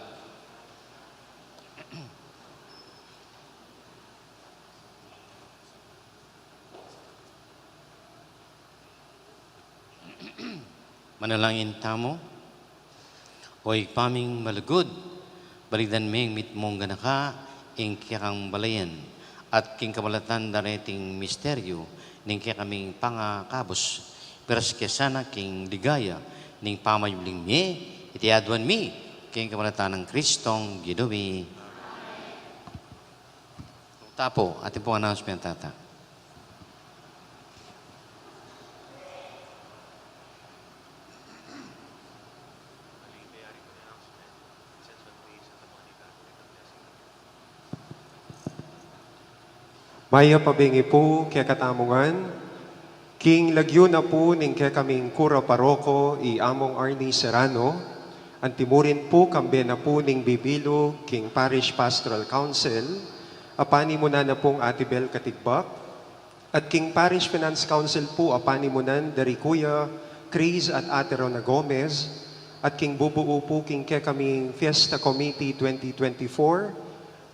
Speaker 3: Manalangin tamo, oy paming malagod, balidan ming mitmong ganaka, ing kiyakang balayan, at king kabalatan dareting misteryo, ning kaya kaming pangakabos, peras kesana king ligaya, ning pamayuling mi, itiadwan mi, king kabalatan ng Kristong Gidowi. Tapo, ating pong announcement, tata.
Speaker 7: Maya pabingi po kaya katamungan, king lagyo na po ning kaya kaming kura paroko i among Arnie Serrano, antimurin po kambe na po ning bibilo king Parish Pastoral Council, apani mo na pong Atibel Katigbak, at king Parish Finance Council po apani mo nan dari Kuya Chris at Ate Rona Gomez, at king bubuo po king kaya kaming Fiesta Committee 2024,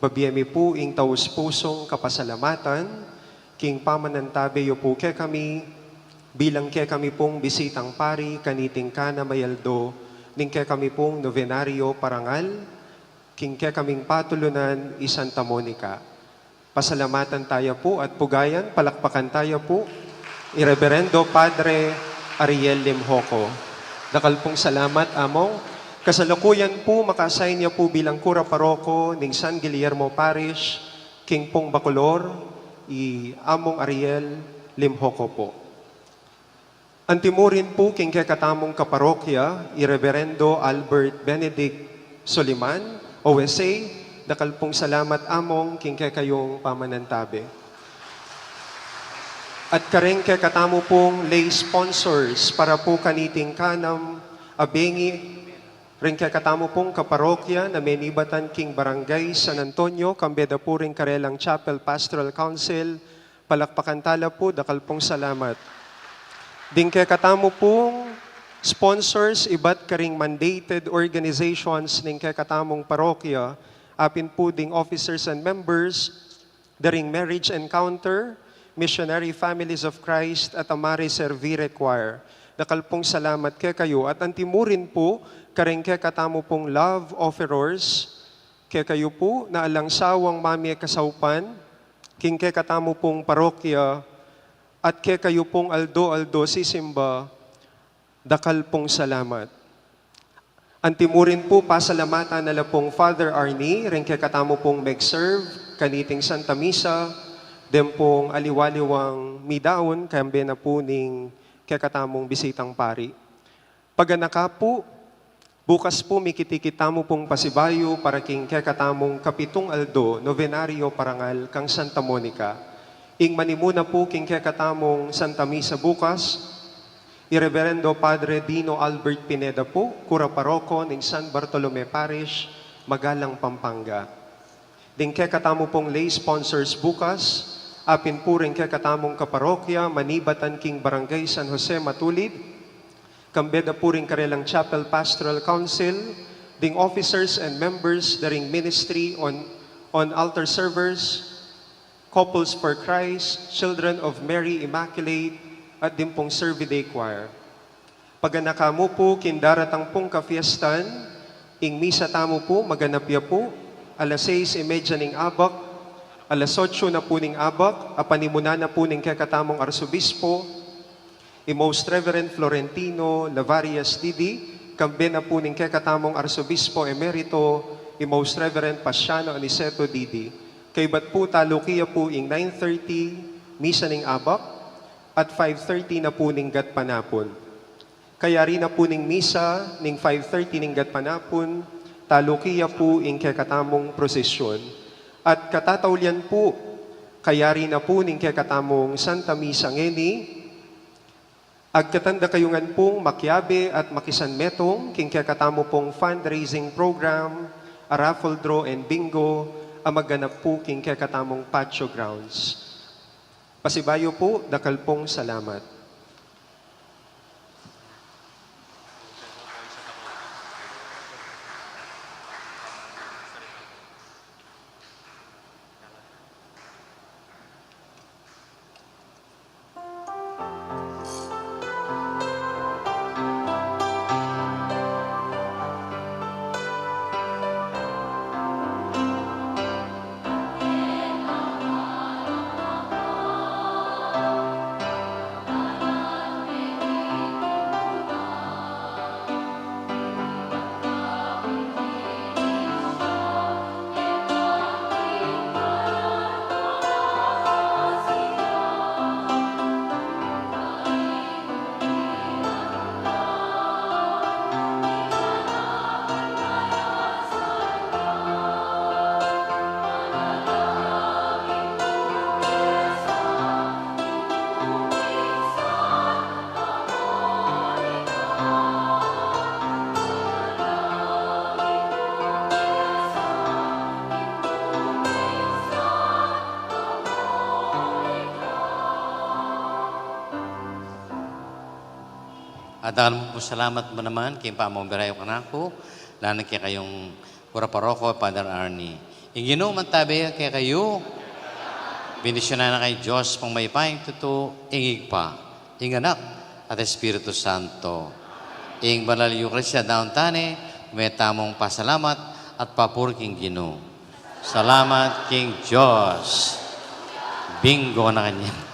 Speaker 7: babiyemi po ing taus pusong kapasalamatan, king pamanantabe yo po kaya kami, bilang kaya kami pong bisitang pari, kaniting kana mayaldo, ning kaya kami pong novenaryo parangal, king kaya kaming patulunan i Santa Monica. Pasalamatan tayo po at pugayan, palakpakan tayo po, Ireverendo Padre Ariel Limhoco. Dakal pong salamat among kasalukuyan po, makasign niya po bilang kura paroko ning San Guillermo Parish, King Pong Bacolor, i Among Ariel Limhoco po. Antimurin po king kakatamong kaparokya, i Reverendo Albert Benedict Soliman, OSA, dakal pong salamat among king kayong pamanantabe. At kareng kakatamo pong lay sponsors para po kaniting kanam abengi ring kakatamo pong kaparokya na menibatan king Barangay San Antonio, kambeda po ring Karelang Chapel Pastoral Council, palakpakan tala po, dakal pong salamat. Ding kakatamo pong sponsors, iba't karing mandated organizations ning kakatamong parokya, apin po ding officers and members, daring Marriage Encounter, Missionary Families of Christ at Amare Servire Choir. Dakal pong salamat kay kayo at antimurin po kareng kaya katamo pong love offerers, kaya kayo po na alang sawang mami kasaupan, king kaya katamo pong parokya, at kaya kayo pong aldo sisimba, dakal pong salamat. Antimurin po pasalamatan nala pong Father Arnie, ring kaya katamo pong mag-serve, kaniting Santa Misa, dem pong aliwaliwang midaon, kambe na po ning kaya katamong bisitang pari. Paganaka po, bukas po mikitikita mo pong pasibayo para king kakatamong kapitong aldo, novenaryo parangal kang Santa Monica. Ing manimuna po king kakatamong Santa Misa bukas, Ireverendo Padre Dino Albert Pineda po, Kura Paroko ng San Bartolome Parish, Magalang, Pampanga. Ding kakatamo pong lay sponsors bukas, apin po rin kakatamong kaparokya, manibatan king Barangay San Jose Matulid, kambeda po rin Karelang Chapel Pastoral Council, ding officers and members daring ministry on altar servers, Couples for Christ, Children of Mary Immaculate, at din pong Serviday Choir. Paganaka mo po, kindaratang pong kafiestan, ing misa tamo po, maganapya po, alas 6:30 ning abak, alas 8 na po ning abak, apanimuna na po ning kakatamong arsobispo, Most Reverend Florentino Lavarias Didi, kambe na po ning kakatamong Arsobispo Emerito, Most Reverend Pasiano Aniceto Didi. Kay bat po talukiya po ing 9:30 misa ning abak at 5:30 na po ning gatpanapon. Kaya rin na po ning misa ning 5:30 ning gatpanapon, talukiya po ing kakatamong prosesyon. At katatawlian po, kaya rin na po ning kakatamong Santa Misa ngeni, agkatanda kayungan pong makyabe at makisanmetong, king kakatamo pong fundraising program, a raffle draw and bingo, amaganap po king kakatamong patio grounds. Pasibayo po, dakal pong salamat.
Speaker 3: At dakan po salamat mo naman kay Pamong Birayo Kanako, lalo kay kayong Pura Paroko, Father Arnie. Yung Ginoo man tabi kay kayo, bendisyonan na kay Diyos pang may paing tuto, ingig pa, ing anak at Espiritu Santo. Ing banal Eucharistia daon tani, may tamong pasalamat at papuri king Ginoo. Salamat king Diyos. Bingo na kanya.